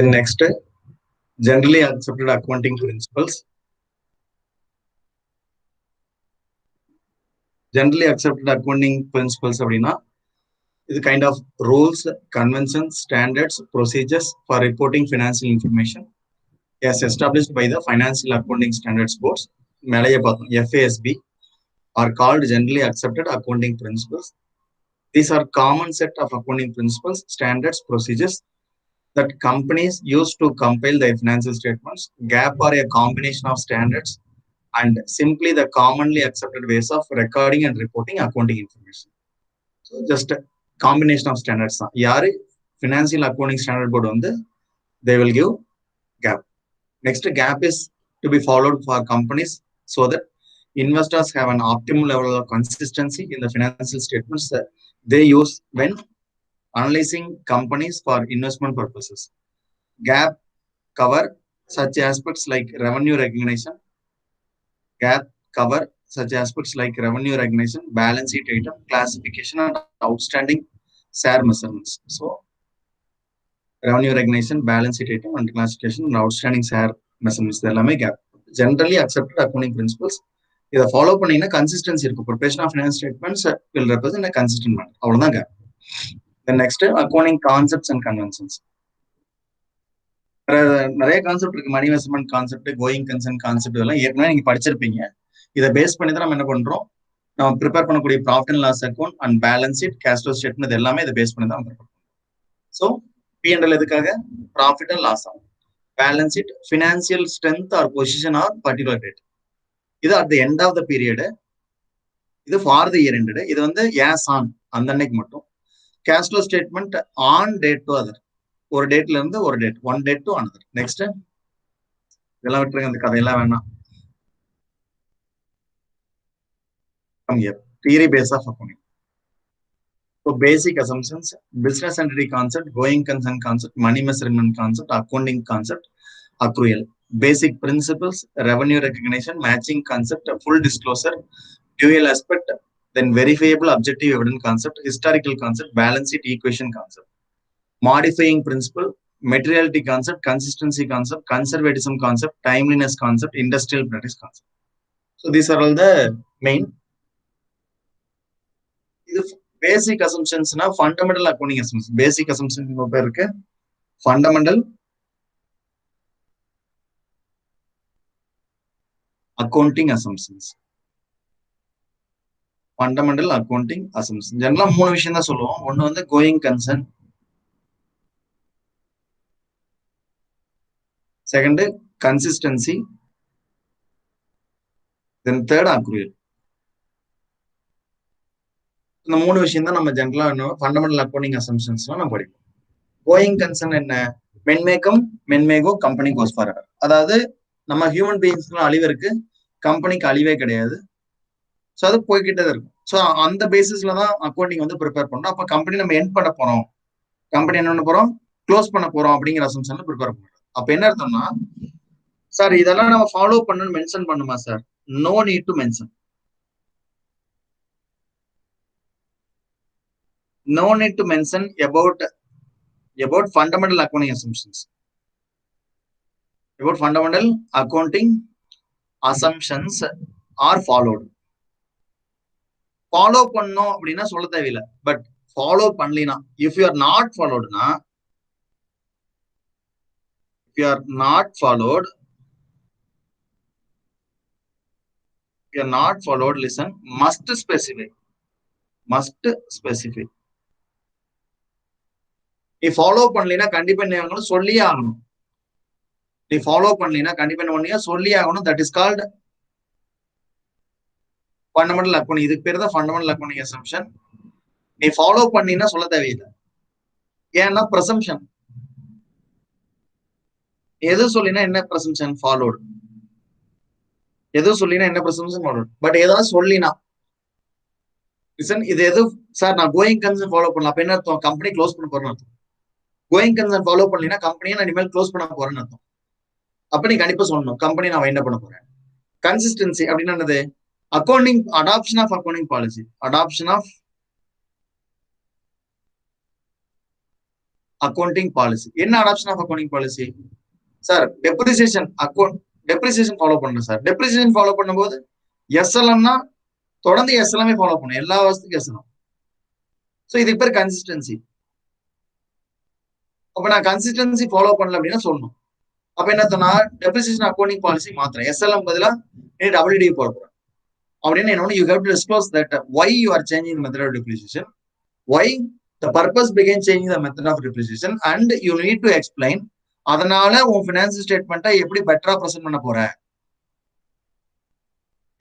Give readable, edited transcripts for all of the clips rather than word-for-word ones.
Then next, generally accepted accounting principles. Generally accepted accounting principles அப்படின்னா இது kind of rules, conventions, standards, procedures for reporting financial information as established by the Financial Accounting Standards Boards, மேலேயே பார்த்தோம் FASB, are called generally accepted accounting principles. These are common set of accounting principles, standards, procedures that companies use to compile their financial statements. GAAP are a combination of standards and simply the commonly accepted ways of recording and reporting accounting information. So just a combination of standards. Yaar Financial Accounting Standard Board on they will give GAAP. Next, GAAP is to be followed for companies so that investors have an optimal level of consistency in the financial statements that they use when analyzing companies for investment purposes. GAAP cover such aspects like revenue recognition. GAAP cover such aspects like revenue recognition, balance sheet item, classification, and outstanding share measurements. So, revenue recognition, balance sheet item, and classification, and outstanding share measurements. எல்லாமே GAAP. Generally accepted accounting principles. இதை follow பண்ணீங்கன்னா consistency இருக்கும். Preparation of finance statements will represent a consistent manner. அவ்வளவுதான் GAAP. Then next, accounting concepts and conventions. நிறைய concept இருக்கு. Money measurement concept, going concern concept, இதெல்லாம் ஏற்கனவே நீங்க படிச்சிருப்பீங்க. இதை பேஸ் பண்ணி தான் நம்ம என்ன பண்றோம், நம்ம ப்ரிப்பேர் பண்ணக்கூடிய profit and loss account and balance sheet, cash flow statement, இது எல்லாமே இதை பேஸ் பண்ணி தான் ப்ரிப்பேர் பண்ணுறோம். ஸோ P&L எதுக்காக? ப்ராஃபிட் அண்ட் லாஸ் ஆகும். Balance sheet financial strength or position or particular date. இது at the end of the period. இது ஃபார் த இயர் எண்டடு. இது ஏஸ் ஆன் அந்த அன்னைக்கு மட்டும். Cash flow statement on date to other, ஒரு டேட்ல இருந்து ஒரு date, one date to another. Next இதெல்லாம் விட்டுருங்க, அந்த கதையெல்லாம் வேணாம். Theory base of accounting. So basic assumptions: business entity concept, going concern concept, money measurement concept, accounting concept, accrual. Basic principles: revenue recognition, matching concept, full disclosure, dual aspect, then verifiable objective evidence concept, historical concept, balance sheet equation concept. Modifying principle: materiality concept, consistency concept, conservatism concept, timeliness concept, industrial practice concept. So these are all the main. இது basic அசம்ஷன்ஸ்னா fundamental accounting assumptions. Basic assumption பேர் இருக்கு, fundamental accounting assumptions. Fundamental accounting assumption ஜெனரலா 3 விஷயம் தான் சொல்லுவோம். ஒன்னு going concern, second consistency, then third accrual. இந்த 3 விஷயம் தான் நம்ம ஜெனரலா ஃபண்டமெண்டல் அக்கௌண்டிங் அசம்ஷன்ஸ் நம்ம படிப்போம். கோயிங் கன்சர்ன் என்ன? மென்மேகோ கம்பெனி கோஸ் ஃபார்வர்ட். அதாவது நம்ம ஹியூமன் பீயிங்ஸ்க்கு அழிவு இருக்கு, கம்பெனிக்கு அழிவே கிடையாது. ஸோ அது போய்கிட்டே இருக்கும். ஸோ அந்த பேசிஸ்ல தான் அக்கௌண்டிங் ப்ரிப்பேர் பண்ணணும். அப்போ கம்பெனி நம்ம எண்ட் பண்ண போறோம், கம்பெனி என்ன பண்ண போறோம், க்ளோஸ் பண்ண போறோம் அப்படிங்கிற அசம்ஷன்ல ப்ரிப்பேர் பண்ணுறோம். அப்ப என்ன அர்த்தம்னா, சார் இதெல்லாம் நம்ம ஃபாலோ பண்ணணும்னு மென்ஷன் பண்ணுமா sir? No need to mention. No need to mention about fundamental accounting assumptions. About fundamental accounting assumptions are followed. Follow பண்ணோம் அப்படின்னா சொல்ல தேவையில்லை. பட் ஃபாலோ பண்ணலினா, if you are not followed na, if you are not followed, listen, must specify. நீ follow பண்ணலனா கண்டிப்பா என்ன சொல்லியே ஆகணும். நீ ஃபாலோ பண்ணலனா கண்டிப்பா என்ன சொல்லியே ஆகணும். That is called fundamental accounting. இதுக்கு பேர் தான் ஃபண்டமெண்டல் அக்கௌண்டிங் அசம்ஷன். நீ ஃபாலோ பண்ணினா சொல்ல தேவையில்லை. ஏன்னா பிரசம்ஷன். எது சொல்லினா என்ன பிரசம்ஷன்? ஃபாலோடு. எது சொல்லினா என்ன பிரசம்ஷன்? ஃபாலோடு. பட் ஏதாவது சொல்லினா, லிசன், இது எது சார் நான் கோயிங் கன்சர்ன் ஃபாலோ பண்ணலாம், அப்ப என்ன அர்த்தம்? கம்பெனி க்ளோஸ் பண்ண போறேன்னு அர்த்தம். கோயிங் கன்சர்ன் ஃபாலோ பண்ணலனா கம்பெனியை நான் இனிமேல் க்ளோஸ் பண்ண போறேன்னு அர்த்தம். அப்ப நீ கண்டிப்பா சொல்லணும், கம்பெனி நான் வைண்ட் அப் பண்ண போறேன். கன்சிஸ்டன்சி அப்படின்னா என்னது? Accounting adoption of accounting policy. Adoption of accounting policy. என்ன adoption of accounting policy sir? Depreciation follow பண்றேன் சார். டெப்ரிசியேஷன் ஃபாலோ பண்ணும்போது எஸ்எல்எம்னா தொடர்ந்து எஸ்எல்எம்ஏ ஃபாலோ பண்ணும், எல்லா வருஷத்துக்கும் எஸ்எல்எம். ஸோ இதுக்கு பேர் கன்சிஸ்டன்சி. அப்ப நான் கன்சிஸ்டன்சி ஃபாலோ பண்ணல அப்படின்னா சொல்லணும். அப்ப என்ன சொன்னா டெப்ரிசியேஷன் அக்கௌண்டிங் பாலிசி மாத்திரம் எஸ்எல்எம் பதிலா நீ டபிள்யூடி போடுறேன் அப்படின்னு என்ன, you have to disclose that why you are changing the method of depreciation, why the purpose began changing the method of depreciation, and you need to explain அதனால உன் finance ஸ்டேட்மெண்ட்டை எப்படி பெட்டரா ப்ரெசென்ட் பண்ண போற.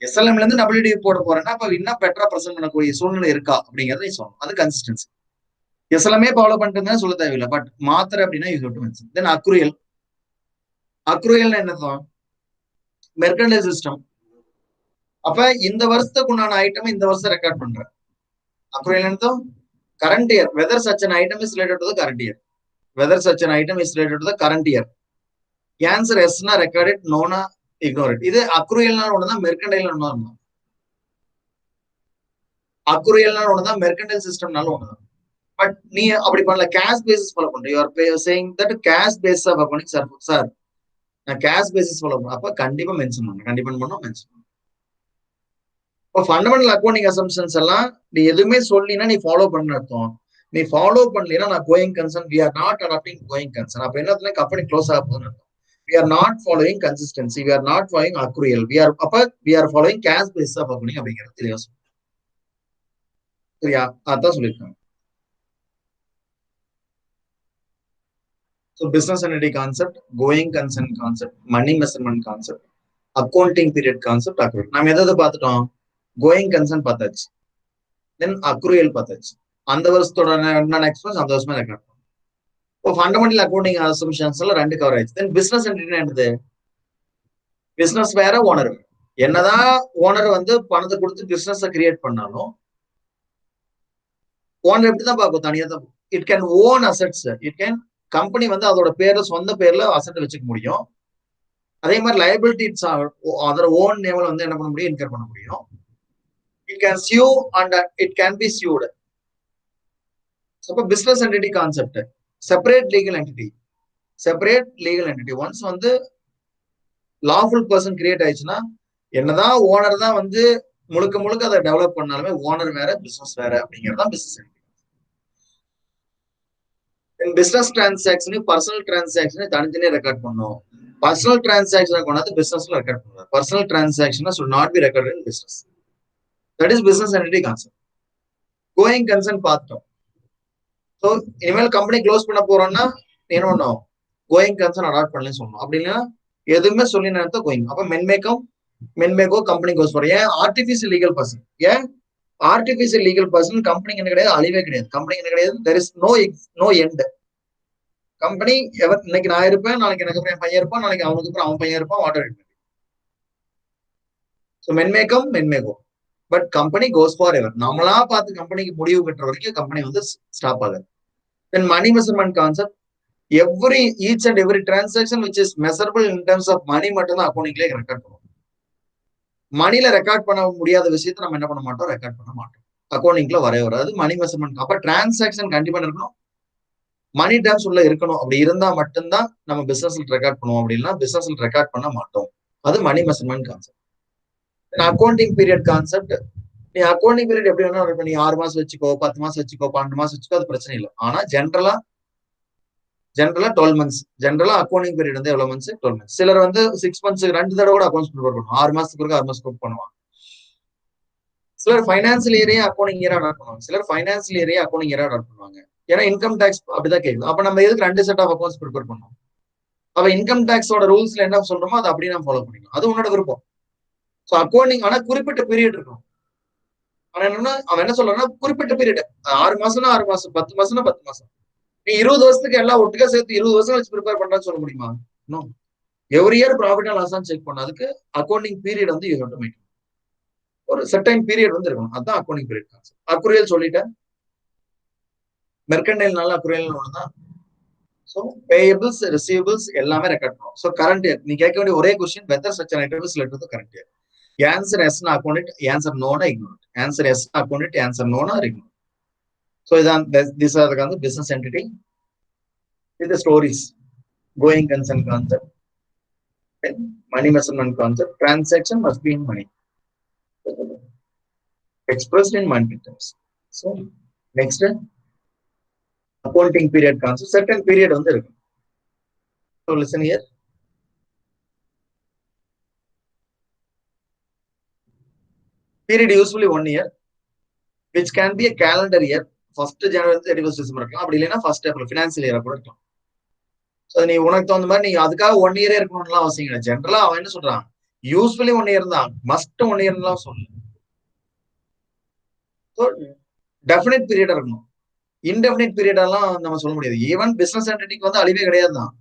எஸ்எல்எம்ல இருந்து டபிள்யூடி போட போறேன்னா அப்ப இன்னும் பெட்டரா ப்ரெசென்ட் பண்ணக்கூடிய சூழ்நிலை இருக்கா அப்படிங்கறத நீ சொல்லணும். அது கன்சிஸ்டன்சி. எஸ்எல்எம்ஏ ஃபாலோ பண்ணிட்டு சொல்ல தேவையில்லை, பட் மாத்திர அப்படின்னா you have to mention. Then accrual. Accrual என்னதான்? Mercantile system. அப்ப இந்த வருஷத்துக்கு உண்டான ஐட்டம் இந்த வருஷம் ரெக்கார்ட் பண்றேன். அக்ரூயல் என்னதும் current year, whether such an item is related to the current year, whether such an item is related to the current year. Answer yes na record it, no na ignore it. இது அக்ரூயல்னால ஒண்ணுதான், mercantile ஒண்ணுதான். அக்ரூயல்னால ஒண்ணுதான், mercantile சிஸ்டம்னால ஒண்ணுதான். But நீ அப்படி பண்ணல, cash basis follow பண்ற. You are saying that cash base of accounting sir நான் கேஷ் பேசிஸ் ஃபாலோ பண்ண, அப்ப கண்டிப்பா மென்ஷன் பண்ணணும், கண்டிப்பா பண்ணணும், மென்ஷன் பண்ணணும். இப்போ ஃபண்டமெண்டல் அக்கௌண்டிங் அசம்ஷன்ஸ் எல்லாம் நீ எதுவுமே சொல்லினா நீ ஃபாலோ பண்ண அர்த்தம். நீ ஃபாலோ பண்ணலனா non going concern, we are not adopting going concern. அப்ப என்ன கம்பெனி க்ளோஸ் ஆக போகுதுன்னு அர்த்தம். We are not following consistency, we are not following accrual, we are following cash base of accounting அப்படிங்கிறது தெளிவா சொல்லு. சரியா? அதான் சொல்லியிருக்காங்க. So business entity concept, going concern concept, money measurement concept, accounting period concept, accrual. நாம எதை பார்த்துட்டோம்? Going concern பார்த்தாச்சு, தென் அக்ரூயல் பார்த்தாச்சு. அந்த வருஷத்தோட என்னென்ன எக்ஸ்பென்ஸ் அந்த வருஷமா ரெக்கார்ட் பண்ணும். இப்போ ஃபண்டமெண்டல் அக்கௌண்டிங் அசம்ஷன்ஸ் எல்லாம் 2 கவர் ஆயிடுச்சு. தென் பிசினஸ் என்டிட்டி என்னது? பிசினஸ் வேற, ஓனர். என்னதான் ஓனர் பணத்தை கொடுத்து பிசினஸ் கிரியேட் பண்ணாலும் ஓனர் எப்படிதான் பார்க்கும்? தனியா தான். It can own assets, it can company அதோட பேர்ல சொந்த பேர்ல அசெட் வச்சுக்க முடியும். அதே மாதிரி லைபிலிட்டி அதோட ஓன் நேம்ல என்ன பண்ண முடியும்? இன்கர் பண்ண முடியும். It can sue and it can be sued. So, business entity concept, separate legal entity. Separate legal entity. Once lawful person create ஆயிடுச்சுன்னா என்னதான் ஓனர் தான் முழுக்க முழுக்க அதை டெவலப் பண்ணாலுமே ஓனர் வேற பிசினஸ் வேற அப்படிங்கறதான் business entity. Business transaction personal transaction தனித்தனியா ரெக்கார்ட் பண்ணும். பர்சனல் டிரான்சாக்ஷன் கொண்டாந்து பிசினஸ்ல ரெக்கார்ட் பண்ணுவார். Personal transaction should not be recorded in business. That is business entity concept. Going concern பார்த்தோம். ஸோ இனிமேல் கம்பெனி க்ளோஸ் பண்ண போறோம்னா என்ன பண்ணும்? கோயிங் கன்சர்ன் அடாப்ட் பண்ணலன்னு சொல்லணும். அப்படின்னா எதுவுமே சொல்லி நேரத்தை கோயிங். அப்ப மென்மேக்கோ கம்பெனி க்ளோஸ் பண்ணுறோம். ஏன்? Artificial legal person. ஏன் ஆர்டிபிஷியல் லீகல் பர்சன்? கம்பெனிக்கு என்ன கிடையாது, அழிவே கிடையாது. கம்பெனிக்கு என்ன கிடையாது, there is no end. Company இன்னைக்கு நான் இருப்பேன், நாளைக்கு எனக்கு அப்புறம் என் பையன் இருப்பான், நாளைக்கு அவனுக்கு அப்புறம் அவன் பையன் இருப்பான், வாட்டர். ஸோ மென்மேக்கோ but company goes forever. நம்மளா பார்த்து கம்பெனிக்கு முடிவு கட்டுற வரைக்கும் கம்பெனி ஸ்டாப் ஆகுது. Then money measurement concept, each and every transaction which is measurable in terms of money மட்டும் தான் அக்கௌண்டிங்லேயே ரெக்கார்ட் பண்ணுவோம். மணில ரெக்கார்ட் பண்ண முடியாத விஷயத்த நம்ம என்ன பண்ண மாட்டோம்? ரெக்கார்ட் பண்ண மாட்டோம். அக்கௌண்டிங்ல வராது மணி மெஷர்மெண்ட். அப்ப டிரான்சாக்ஷன் கண்டிப்பா இருக்கணும், மணி டேர்ம்ஸ் உள்ள இருக்கணும். அப்படி இருந்தா மட்டும்தான் நம்ம பிசினஸ்ல ரெக்கார்ட் பண்ணுவோம். அப்படின்னா பிசினஸ்ல ரெக்கார்ட் பண்ண மாட்டோம். அது money measurement concept. Accounting period concept, நீ அக்கௌண்டிங் பீரியட் எப்படி வேணா நீ 6 மாசம் வச்சுக்கோ, 10 மாசம் வச்சுக்கோ, 12 மாசம் வச்சுக்கோ, அது பிரச்சனை இல்லை. ஆனா ஜென்ரலா 12 மந்த்ஸ். ஜென்ரலா அக்கௌண்டிங் பீரியட் எவ்வளவு மந்த்ஸ்? 12 மந்த்ஸ். சிலர் 6 மந்த்ஸ் 2 தடவை கூட அக்கௌண்ட்ஸ் ப்ரிப்பேர் பண்ணுவாங்க. 6 மாசத்துக்கு 6 மாசத்துக்கு பண்ணுவாங்க. சிலர் ஃபைனான்சியல் இயரையே அக்கௌண்டிங் இயரா அடாப்ட் பண்ணுவாங்க. சிலர் ஃபைனான்சியல் இயரையே அக்கௌண்டிங் இயரா அடாப்ட் பண்ணுவாங்க. ஏன்னா இன்கம் டேக்ஸ் அப்படிதான் கேட்குது. அப்ப நம்ம எதுக்கு 2 செட் ஆஃப் அக்கௌண்ட்ஸ் ப்ரிப்பேர் பண்ணோம்? அப்ப இன்கம் டேக்ஸோட ரூல்ஸ்ல என்ன சொல்றோமோ அதை அப்படியே நம்ம ஃபாலோ பண்ணிக்கலாம். அது உன்னோட விருப்பம். ஸோ அக்கௌண்டிங் ஆனா குறிப்பிட்ட பீரியட் இருக்கும். ஆனா என்னன்னா அவன் என்ன சொல்றான்னா குறிப்பிட்ட பீரியட் 6 மாசம்னா 6 மாசம், 10 மாசம்னா 10 மாசம். நீ 20 வருஷத்துக்கு எல்லாம் ஒட்டுக்கா சேர்த்து 20 வருஷம் வச்சு ப்ரிப்பேர் பண்றான்னு சொல்ல முடியுமா? No. Every year profit and loss check பண்ண. அதுக்கு accounting period you have to make. ஒரு செர்டைன் பீரியட் இருக்கணும். அதுதான் அக்கௌண்டிங் பீரியட் கான்செப்ட். அக்ரூயல் சொல்லிட்டேன். மெர்கன்டைல்னால அக்ரூயல் ஒண்ணுதான். ஸோ பேயபிள்ஸ், ரிசீவபிள்ஸ் எல்லாமே ரெக்கார்ட் பண்ணுவோம். ஸோ கரண்ட் இயர் நீ கேட்க வேண்டிய ஒரே question, whether such an item is related to current year. Answer yes னா அக்கௌண்ட் இட், ஆன்சர் நோனா ignore. Answer yes account it, answer நோனா இக்னோர். ஸோ இதான் this are business entity. with the stories, going concern concept, then money measurement concept, transaction must be in money, expressed in money terms. So next, accounting period concept, certain period on the. So listen here. Period usually 1 year, which can be a calendar year. First January 31st December. அப்படி இல்லைன்னா first April financial இயரா கூட இருக்கலாம். So நீ உனக்கு தகுந்த மாதிரி நீ அதுக்காக 1 இயரே இருக்கணும்லாம் அவசியம் இல்லை. ஜென்ரலா அவன் என்ன சொல்றான், யூஸ்வலி 1 இயர் தான், மஸ்ட் 1 இயர்லாம் சொல்லு. ஸோ டெஃபினட் பீரியடா இருக்கணும். இன்டெஃபினட் பீரியடெல்லாம் நம்ம சொல்ல முடியாது. ஈவன் பிசினஸ் என்டிட்டிக்கு வந்து அழிவே கிடையாது தான்.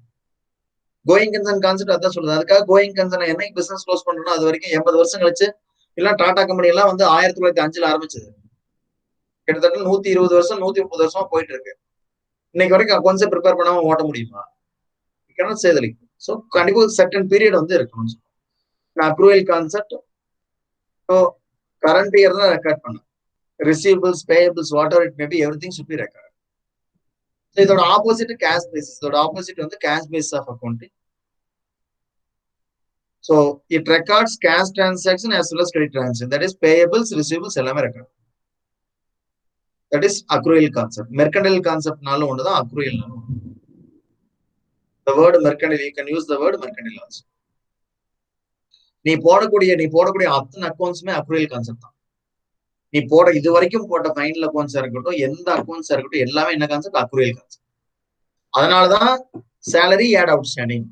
கோயிங் கன்சர்ன் கான்செப்ட் அதான் சொல்லுது. அதுக்காக கோயிங் கன்சர்ன் என்னைக்கு பிசினஸ் க்ளோஸ் பண்றோம்னா அது வரைக்கும் 80 வருஷம் கழிச்சு, இல்ல டாடா கம்பெனி எல்லாம் வந்து 1905 ஆரம்பிச்சது, கிட்டத்தட்ட 120 வருஷம் 130 வருஷமா போயிட்டு இருக்கு. இன்னைக்கு வரைக்கும் அக்கௌண்ட்ஸை ப்ரிப்பேர் பண்ணாம ஓட்ட முடியுமா? சேதலி. ஸோ கண்டிப்பா சர்டன் பீரியட் வந்து இருக்கணும். அக்ரூவல் கான்செப்ட் கரண்ட் இயர் தான் ரெக்கார்ட் பண்ண. Receivables, payables, whatever it may be, everything should be record. So இதோட ஆப்போசிட் கேஷ் பேசிஸ். இதோட ஆப்போசிட் வந்து cash basis of accounting. So it records cash transaction as well as credit transaction. That is payables, receivables எல்லாமே record. That is accrual concept. Mercantile கான்செப்ட்னாலும் ஒன்று தான், அக்ரூவல்னாலும் ஒன்று. The word mercantile, you can use the word mercantile also. நீ போடக்கூடிய அத்தனை அக்கௌண்ட்ஸுமே accrual concept தான். நீ இது வரைக்கும் போட்ட ஃபைனல் அக்கௌண்ட்ஸா இருக்கட்டும், எந்த அக்கௌண்ட்ஸா இருக்கட்டும், எல்லாமே என்ன கான்செப்ட்? Accrual concept. அதனாலதான் salary add outstanding,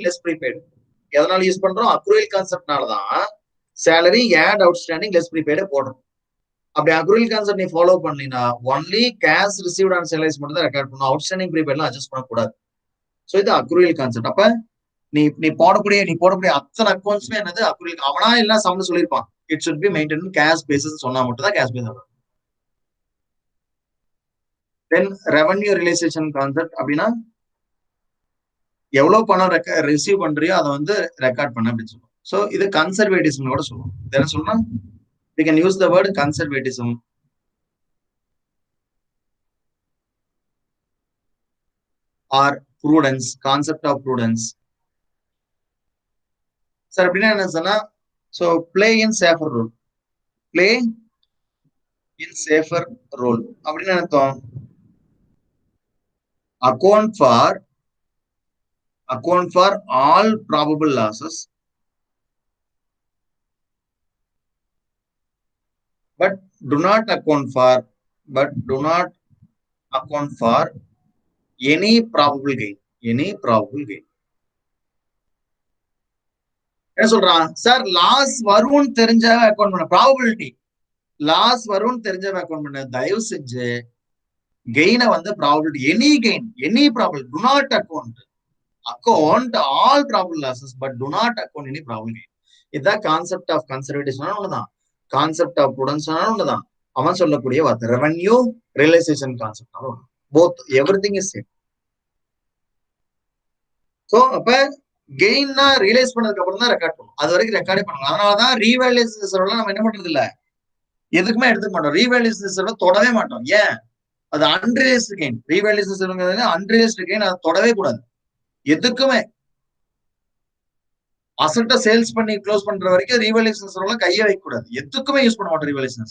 less prepaid எதனால யூஸ் பண்றோம்? அக்ரூவல் கான்செப்ட்னாலதான் salary add outstanding less prepaid போடுறோம். அப்படி அக்ரூவல் கான்செப்ட் நீ ஃபாலோ பண்ணீங்கன்னா only cash received and salaries மட்டும் தான் ரெக்கார்ட் பண்ணணும். அவுட்ஸ்டாண்டிங் ப்ரீபெய்ட்லாம் அட்ஜஸ்ட் பண்ணக்கூடாது. ஸோ இது அக்ரூவல் கான்செப்ட். அப்ப நீ போடக்கூடிய அத்தனை அக்கௌண்ட்ஸ்மே என்னது? அக்ரூவல். அவனா எல்லாம் சம்மந்து சொல்லியிருப்பான். It should be maintain cash basis சொன்னா மட்டும் தான் கேஷ் பேஸ் ஆகும். தென் ரெவன்யூ ரியலைசேஷன் கான்செப்ட் அப்படின்னா எவ்வளவு பணம் ரிசீவ் பண்றியோ அதை வந்து ரெக்கார்ட் பண்ண அப்படின்னு சொல்லுவோம். ஸோ இது கன்சர்வேட்டிசம் கூட சொல்லுவோம். என்ன சொல்லணும்? we can use the word conservatism or prudence, concept of prudence. Sir அப்படின்னா என்ன சொன்னா, so play in safer role, play in safer role அப்படின்னு அர்த்தம். account for all probable losses but do not account for any probable gain. என்ன சொல்றான் sir? Loss வரும்னு தெரிஞ்சாவே account பண்ண. Probability loss வரும்னு தெரிஞ்சாவே அக்கௌண்ட் பண்ண. தயவு செஞ்சு கெயினை வந்து probability, any probable, to not account all probable losses but to not account any probable gain. இதுதான் கான்செப்ட் ஆஃப் கன்சர்வேட்டிவ்னா ஒண்ணுதான், கான்செப்ட் ஆஃப் ப்ரூடன்ஸ்னா ஒண்ணுதான். அவன் சொல்லக்கூடிய வார்த்தை ரெவன்யூ ரியலைசேஷன் கான்செப்ட்னாலும் ஒண்ணு. Both everything is same. So அப்ப கெயின்னா ரியலைஸ் பண்ணதுக்கு அப்புறம் தான் ரெக்கார்ட் பண்ணும். அது வரைக்கும் ரெக்கார்டே பண்ணலாம். அதனாலதான் ரீவேல்யூஸ் நம்ம என்ன பண்றது இல்ல, எதுக்குமே எடுத்துக்க மாட்டோம். ரீவேல்யூஸ் தொடவே மாட்டோம். ஏன்? அது அன்ரியலைஸ்டு கெயின். ரீவேல்யூஸ் அன்ரியலைஸ்டு கெயின், அதை தொடவே கூடாது. எதுக்குமே அசட்டை சேல்ஸ் பண்ணி க்ளோஸ் பண்ற வரைக்கும் ரீவேல்யூஷன் கையை வைக்க கூடாது. எதுக்குமே யூஸ் பண்ண மாட்டோம் ரீவேல்யூஷன்.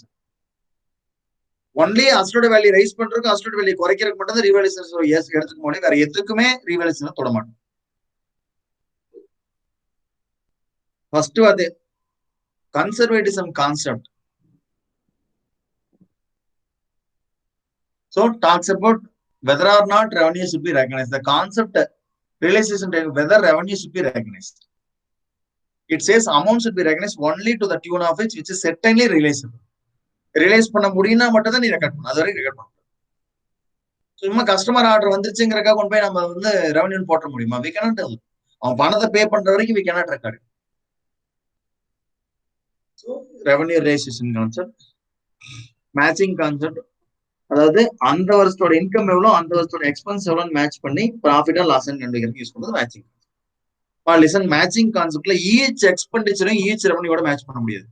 ஒன்லி அசட்டோட வேல்யூ ரைஸ் பண்றதுக்கு, அசட்டோட வேல்யூ குறைக்கிறதுக்கு மட்டும் தான் ரீவேல்யூஷன் எடுத்துக்க முடியும். வேற எதுக்குமே ரீவேல்யூஷன் தொட மாட்டோம். ஃபர்ஸ்ட் அது conservatism concept. So talks about whether or not revenue should be recognized. The concept realization whether revenue should be recognized. It says amount should be recognized only to the tune of which is certainly realizable. Realise பண்ண முடியும்னா மட்டும் தான் நீ record பண்ணணும். அது வரைக்கும் record பண்ணணும். சும்மா கஸ்டமர் ஆர்டர் வந்துருச்சுங்கிறக்காக கொண்டு போய் நம்ம வந்து ரெவன்யூ போட்ட முடியுமா? we cannot do. அவன் பணத்தை பே பண்ற வரைக்கும் we cannot record. So revenue realization concept, matching concept, அதாவது அந்த வருஷத்தோட இன்கம் எவ்வளோ, அந்த வருஷத்தோட எக்ஸ்பென்ஸ் எவ்வளோன்னு மேட்ச் பண்ணி ப்ராஃபிட் அண்ட் லாஸ் கண்டுபிடிக்கிறதுக்கு யூஸ் பண்றது மேட்சிங். லிசன், மேட்சிங் கான்செப்ட்ல ஈச் எக்ஸ்பெண்டிச்சரும் ஈச் ரெவன்யூவோட மேட்ச் பண்ண முடியாது.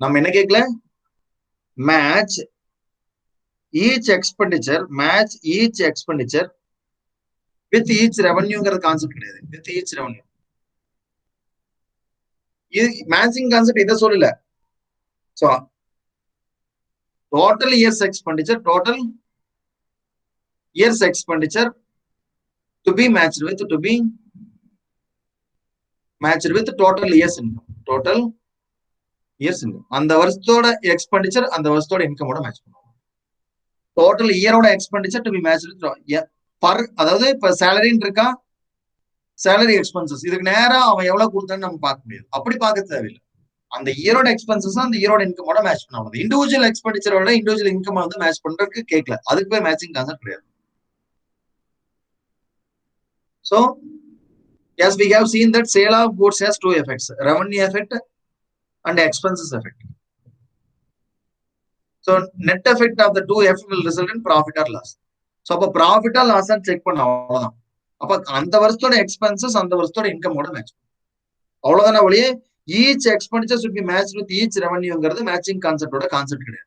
நம்ம என்ன கேட்கல, match each expenditure match each expenditure with each revenue concept கிடையாது. with each revenue matching concept இதை சொல்லல. So total years expenditure to be matched with total years income. total years income அந்த வருஷத்தோட எக்ஸ்பெண்டிச்சர் அந்த வருஷத்தோட இன்கமோட மேட்ச் பண்ணுவோம். Total இயரோட expenditure to be match per, அதாவது இப்ப சேலரின்னு இருக்கா, சேலரி எக்ஸ்பென்சஸ் இதுக்கு நேரம் அவன் எவ்வளவு கொடுத்தான்னு நம்ம பார்க்க முடியாது. அப்படி பார்க்க தேவையில்லை. அந்த இயரோட எக்ஸ்பென்சஸ் அந்த இயரோட இன்கமோட மேட்ச் பண்ண இண்டிவிஜுவல் எக்ஸ்பெண்டிச்சரோட இண்டிவிஜுவல் இன்கம் வந்து மேட்ச் பண்றதுக்கு கேட்கல. அதுக்கு போய் மேட்சிங் கான்செப்ட் கிடையாது. So yes, we have seen that sale of goods has two effects: revenue effect and expenses effect. So net effect of the two effects will result in profit or loss. So அப்ப profit or loss check பண்ண அவ்வளவுதான். அப்ப அந்த வருஷத்தோட expenses அந்த வருஷத்தோட இன்கமோட match அவ்வளவுதான ஒழிய each expenditure should be matched with each revenueங்கிறது மேட்சிங் கான்செப்டோட கான்செப்ட் கிடையாது.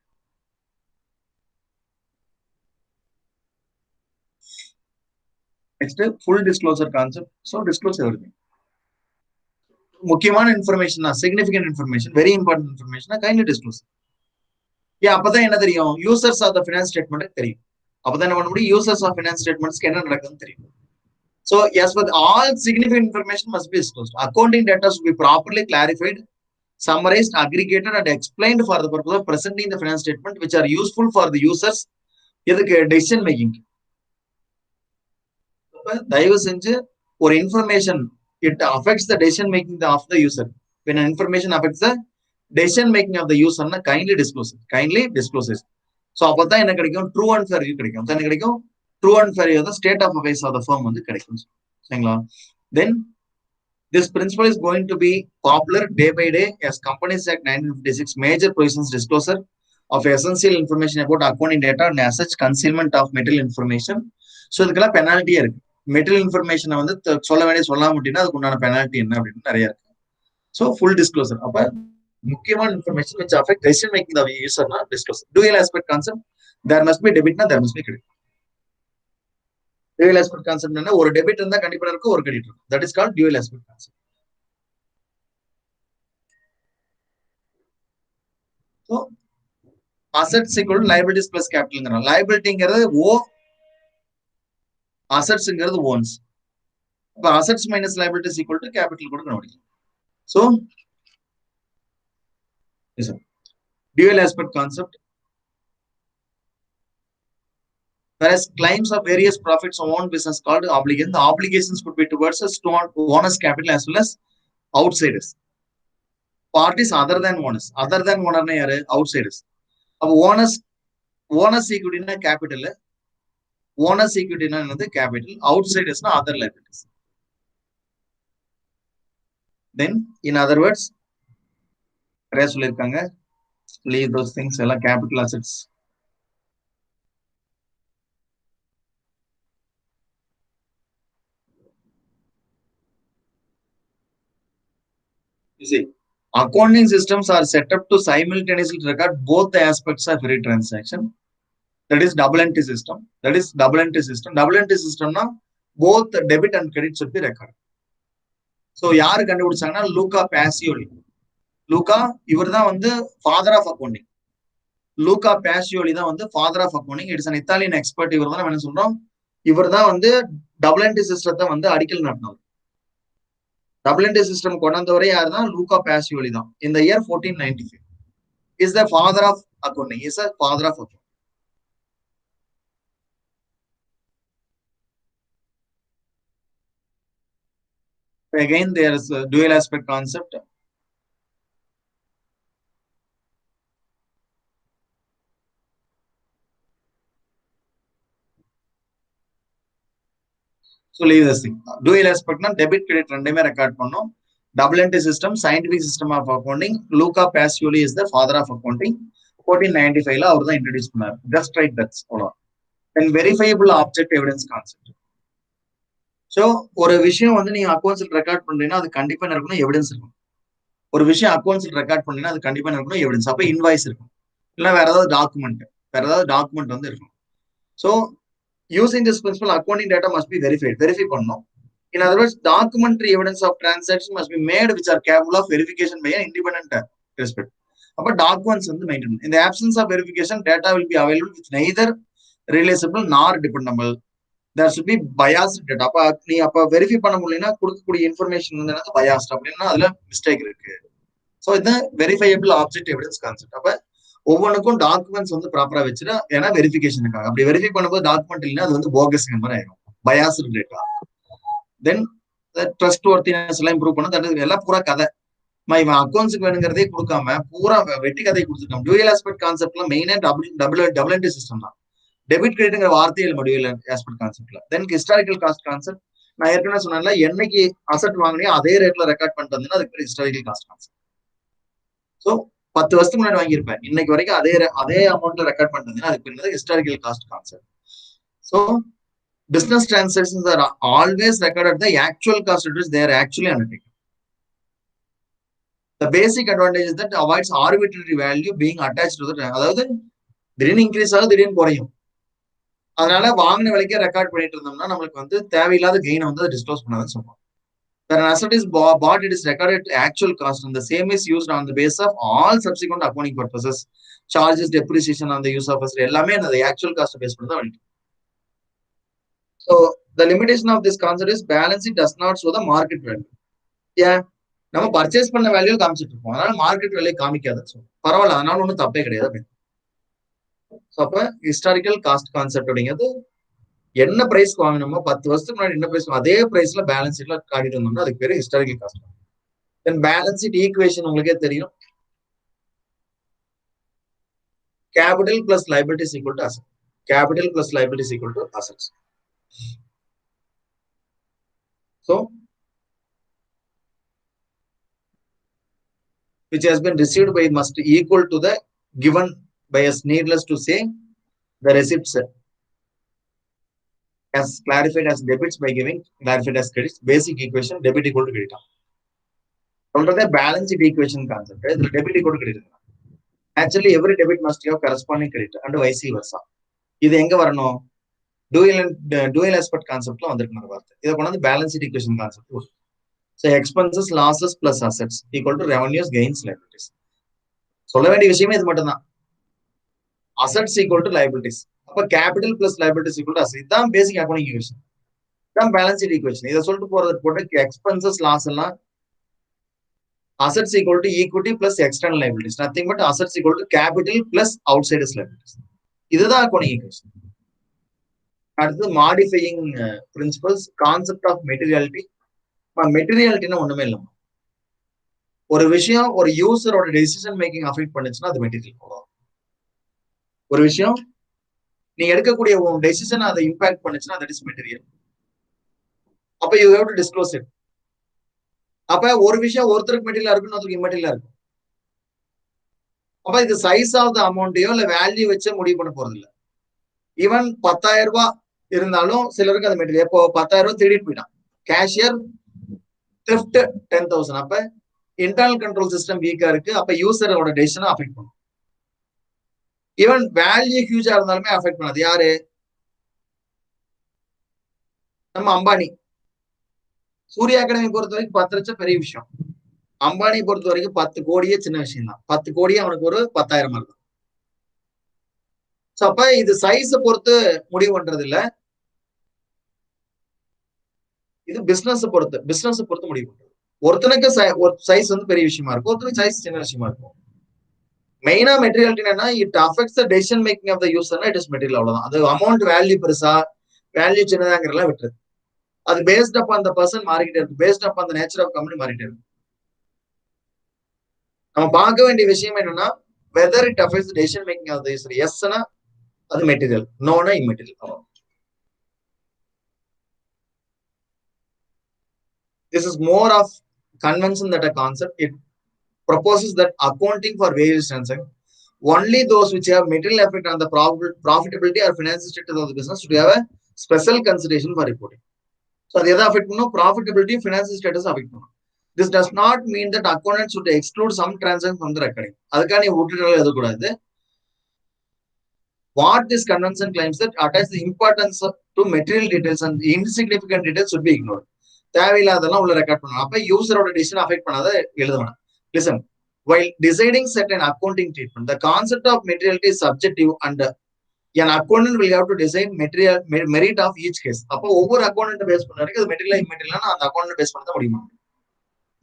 Next, full disclosure concept. So disclose everything. முக்கியமான information, significant information, very important information kindly disclose. ஏன் அப்பதான் என்ன தெரியும், users of the finance statement தெரியும். அப்பதான் என்ன பண்ண முடியும், யூசர்ஸ் ஆஃப் ஃபினான்ஸ் ஸ்டேட்மெண்ட்ஸ்க்கு என்ன நடக்குதுன்னு தெரியும். So yes, but all significant information must be disclosed. Accounting data should be properly clarified, summarized, aggregated and explained for the purpose of presenting the finance statement, which are useful for the users இதுக்கு decision making. தயவு செஞ்சு ஒரு information it affects the decision making of the user. When an information affects the decision making of the user, kindly disclose it. So அப்பதான் என்ன கிடைக்கும், true and fair view கிடைக்கும். என்ன கிடைக்கும், ட்ரூ அண்ட் ஃபேர் வியூ தான் state of affairs of the firm வந்து கிடைக்கும். சரிங்களா? தென் this principle is going to be popular day by day as Companies Act 1956 major provisions disclosure of essential information about accounting data and as such concealment of material information. So இதுக்கெல்லாம் பெனால்ட்டியே இருக்கு. Material இன்ஃபர்மேஷனை வந்து சொல்ல வேண்டிய சொல்லாம அப்படின்னா அதுக்கு உண்டான பெனால்ட்டி என்ன அப்படின்னு நிறைய இருக்கு. So full disclosure. அப்ப முக்கியமான information which affect decision making of user na disclosure. Dual aspect concept, there must be debit na there must be credit. Dual aspect concept என்ன, ஒரு டெபிட் இருந்தா கண்டிப்பா இருக்கும், ஒரு கிரெடிட் இருக்கும். That is called dual aspect concept. So assets equal to liabilities plus capital. Liabilityங்கிறது O, assetsங்கிறது ones. அப்ப assets minus liabilities equal to capital கூட கண்டுபிடிக்கலாம். So yes sir, dual aspect concept. Whereas claims of various profits on own business called obligations. The obligations could be towards us to owners capital as well as outsiders. Parties other than owners. Other than owner na yaru, outsiders. அப்ப owners equity na capital, owners equity na என்னது capital, outsiders na other liabilities. Then in other words, நிறைய சொல்லிருக்காங்க, leave those things எல்லாம் capital assets. You see, accounting systems are set up to simultaneously record both the aspects of every transaction. That is double entry system. Double entry system na both debit and credit should be recorded. So யாரு கண்டுபிடிச்சாங்கன்னா Luca பாசியோலி. Luca இவர் தான் வந்து father of accounting. Luca Pacioli தான் வந்து father of accounting. It's an Italian expert. இவர் தான் நம்ம என்ன சொல்றோம், இவர் தான் வந்து டபுள் என்ட்ரி சிஸ்டத்தை வந்து அடிக்கல் நாட்டினவர். டபுள் என்ட்ரி சிஸ்டம் கொண்டு வந்தவரே யார் தான், லூகா பாசியோலி தான். இந்த year 1495 is the father of accounting. Is a father of accounting. Again, there is a dual aspect concept. So leave this thing. Dual aspect na debit credit ரெண்டுமே record பண்ணோம். Double entry system, scientific system of accounting. Luca Pacioli is the father of accounting. 1495 அவர் தான் introduce பண்ணார். Just write that. And verifiable object evidence concept. So ஒரு விஷயம் வந்து நீங்க அக்கௌண்ட்ஸ்ல record பண்றீங்கன்னா அது கண்டிப்பா என்ன இருக்கணும், எவிடன்ஸ் இருக்கும். ஒரு விஷயம் அக்கௌண்ட்ஸ்ல ரெக்கார்ட் பண்ணீங்கன்னா அது கண்டிப்பா என்ன இருக்கணும், எவிடன்ஸ். அப்ப இன்வாய்ஸ் இருக்கும், இல்ல வேற ஏதாவது டாக்குமெண்ட். வேற ஏதாவது டாக்குமெண்ட் வந்து இருக்கணும். So using this principle, accounting data must be verified. Verify பண்ணணும். In other words, documentary evidence of transaction must be made which are capable of verification by an independent respect. அப்ப documents வந்து maintain. In the absence of verification, data will be available with neither realizable nor dependable. There should be biased data. அப்ப நீ அப்ப verify பண்ண முடியலன்னா கொடுக்கக்கூடிய information வந்து என்னது பயாஸ்ட் அப்படின்னா அதுல மிஸ்டேக் இருக்கு. ஸோ இது வெரிஃபையபிள் ஆப்ஜெக்ட் எவிடன்ஸ் கான்செப்ட். அப்ப ஒவ்வொன்றுக்கும் டாக்குமெண்ட்ஸ் வந்து ப்ராப்பரா வச்சுட்டு ஏன்னா வெரிஃபிகேஷனுக்காக. அப்படி வெரிஃபை பண்ணும்போது டாக்குமெண்ட் இல்லைன்னா அது வந்து போகஸ் மாதிரி ஆயிடும், பயாஸ்டு டேட்டா. தென் ட்ரஸ்ட் ஒர்த்தினஸ் எல்லாம் இம்ப்ரூவ் பண்ண எல்லாம் பூரா கதை. இவன் அக்கௌண்ட்ஸுக்கு வேணுங்கிறதே கொடுக்காம பூரா வெட்டி கதையை கொடுத்துருக்கான். டியூயல் ஆஸ்பெக்ட் கான்செப்ட்ல மெயினா டபுள் என்ட்ரி சிஸ்டம் தான். டெபிட் கிரெடிட்ங்கிற வார்த்தையே இல்லை டியூயல் ஆஸ்பெக்ட் கான்செப்ட்ல. தென் ஹிஸ்டாரிக்கல் காஸ்ட் கான்செப்ட் நான் ஏற்கனவே சொன்னேன்ல, என்னைக்கு அசெட் வாங்கினியோ அதே ரேட்ல ரெக்கார்ட் பண்ணிட்டு வந்தீங்கன்னா அதுக்கு பேர் ஹிஸ்டாரிக்கல் காஸ்ட் கான்செப்ட். ஸோ 10 வருஷத்துக்கு முன்னாடி வாங்கியிருப்பேன், இன்னைக்கு வரைக்கும் அதே அமௌண்ட்ல ரெக்கார்ட் பண்ணிட்டு அதுக்கு பேர் historical cost concept. So business transactions are always recorded at the actual cost at which they are actually undertaken. The basic advantage is that avoids arbitrary value being attached to the, அதாவது திடீர்னு increase ஆகும் திடீர்னு குறையும். அதனால வாங்கின விலைக்கே record பண்ணிட்டு இருந்தோம்னா நம்மளுக்கு வந்து தேவையில்லாத கெயினை வந்து டிஸ்க்ளோஸ் பண்ணாதுன்னு சொல்லுவோம். When an asset is bought, it is recorded at actual cost, and the same is used on the basis of all subsequent accounting purposes. Charges, depreciation on the use of asset, எல்லாமே அந்த actual cost base பண்ணி தான் வரும். So the limitation of this concept is balance sheet does not show the market value. Yeah, நம்ம purchase பண்ண value காமிச்சிட்டு இருப்போம், அதனால மார்க்கெட் வேல்யூ காமிக்காதுன்னு சொல்லுவோம். பரவாயில்ல, அதனால ஒன்றும் தப்பே கிடையாது. ஸோ அப்ப ஹிஸ்டாரிக்கல் காஸ்ட் கான்செப்ட் அப்படிங்கிறது என்ன பிரைஸ் வாங்கணுமோ 10 வருஷத்துக்கு முன்னாடி என்ன பிரைஸ் அதே பிரைஸ்ல பேலன்ஸ் ஷீட்ல காட்டிட்டு வந்தோம்னா அதுக்கு பேரு ஹிஸ்டாரிக்கல் காஸ்ட். தென் பேலன்ஸ் ஷீட் ஈக்குவேஷன் உங்களுக்கே தெரியும், capital plus liabilities equal to asset. Capital plus liabilities equal to assets. So which has been received by must equal to the given by us. Needless to say, the receipts as clarified as debits by giving clarified as credits. Basic equation debit equal to credit. The balance sheet equation concept is debit equal to credit. Actually, every debit must have corresponding credit and vice versa. இது எங்க வரணும்? dual aspect concept வந்திருக்கிற வார்த்தை. இத கொண்டு வந்து balance sheet equation concept. So expenses, losses plus assets equal to revenues, gains, liabilities. சொல்ல வேண்டிய விஷயமே இது மட்டும் தான். assets equal to liabilities. அப்ப capital plus liabilities equal to assets. இதுதான் basic accounting equation. இதுதான் balance sheet equation. இத சொல்லிட்டு போறது போட்டு expenses, loss எல்லாம் assets equal to equity plus external liabilities. Nothing but assets equal to capital plus outside liabilities. இதுதான் accounting equation. அடுத்து modifying principles, concept of materiality. மெட்டீரியாலிட்டினா ஒண்ணுமே இல்லை. ஒரு விஷயம் ஒரு யூசரோட டெசிஷன் மேக்கிங் அஃபெக்ட் பண்ணுச்சுன்னா அது மெட்டீரியல். ஒரு விஷயம் நீ எடுக்கக்கூடிய டெசிஷன் அதை இம்பாக்ட் பண்ணுச்சுன்னா தட் இஸ் மெட்டீரியல். அப்ப you have to disclose it. அப்ப ஒரு விஷயம் ஒருத்தருக்கு மெட்டீரியலா இருக்கும், ஒருத்தருக்கு இம்மெட்டீரியலா இருக்கும். அப்ப இது சைஸ் ஆஃப் த அமௌண்ட்டையோ இல்ல வேல்யூ வச்சு முடிவு பண்ண போறது இல்லை. ஈவன் 10,000 ரூபாய் இருந்தாலும் சிலருக்கு அது மெட்டீரியல். இப்போ 10,000 ரூபாய் திருடிட்டு போயிட்டான், கேஷியர் theft 10,000. அப்ப இன்டர்னல் கண்ட்ரோல் சிஸ்டம் வீக்கா இருக்கு, அப்ப யூசரோட டெசிஷனை அஃபெக்ட் பண்ணும். ஈவன் வேல்யூ ஹியூஜா இருந்தாலுமே அஃபெக்ட் பண்ணாது. யாரு? நம்ம அம்பானி. சூர்யா அகாடமி பொறுத்த வரைக்கும் 10 லட்சம் பெரிய விஷயம், அம்பானி பொறுத்த வரைக்கும் 10 கோடியே சின்ன விஷயம் தான். 10 கோடியே அவனுக்கு ஒரு 10,000 இருக்கும். சோ அப்ப இது சைஸை பொறுத்து முடிவு பண்றது இல்ல, இது பிசினஸ் பொறுத்து முடிவு பண்றது. ஒருத்தனுக்கு சைஸ் வந்து பெரிய விஷயமா இருக்கும், ஒருத்தனுக்கு சைஸ் சின்ன விஷயமா இருக்கும். மெயினா மெட்டீரியல் என்னன்னா it affects the decision making of the யூசர்னா இட் இஸ் மெட்டீரியல். அவ்வளவுதான். அது அமௌண்ட் வேல்யூ பெருசா வேல்யூ சின்னதாங்கிறதெல்லாம் விட்டுருது. அது based upon the person மாறிக்கிட்டே இருக்கு, based upon the nature of company மாறிட்டே இருக்கு. நம்ம பார்க்க வேண்டிய விஷயம் என்னன்னா whether it affects the decision making of the user. எஸ்னா அது மெட்டீரியல், நோனா immaterial. This is more of convention than a concept. It proposes that accounting for various transactions, only those which have material effect on the profitability or financial status of the business should have a special consideration for reporting. So the other affect profitability, financial status affect. This does not mean that accountants should exclude some transactions from the recording. அதுக்கான விட்டுட்டு எது கூடாது. What this convention claims that attach the importance to material details and insignificant details should be ignored. தேவையில்லாதெல்லாம் உள்ள record பண்ணணும். அப்ப யூசரோட decision affect பண்ணாத எழுதணும். Listen, while deciding certain accounting treatment, the concept of materiality is subjective and an accountant will have to decide material merit of each case. அப்போ ஒவ்வொரு account base பண்ண வரைக்கும் அது மெட்டீரியல் இம்மெட்டீரியல் அந்த அக்கௌண்ட் பேஸ் பண்ண தான் முடியுமா?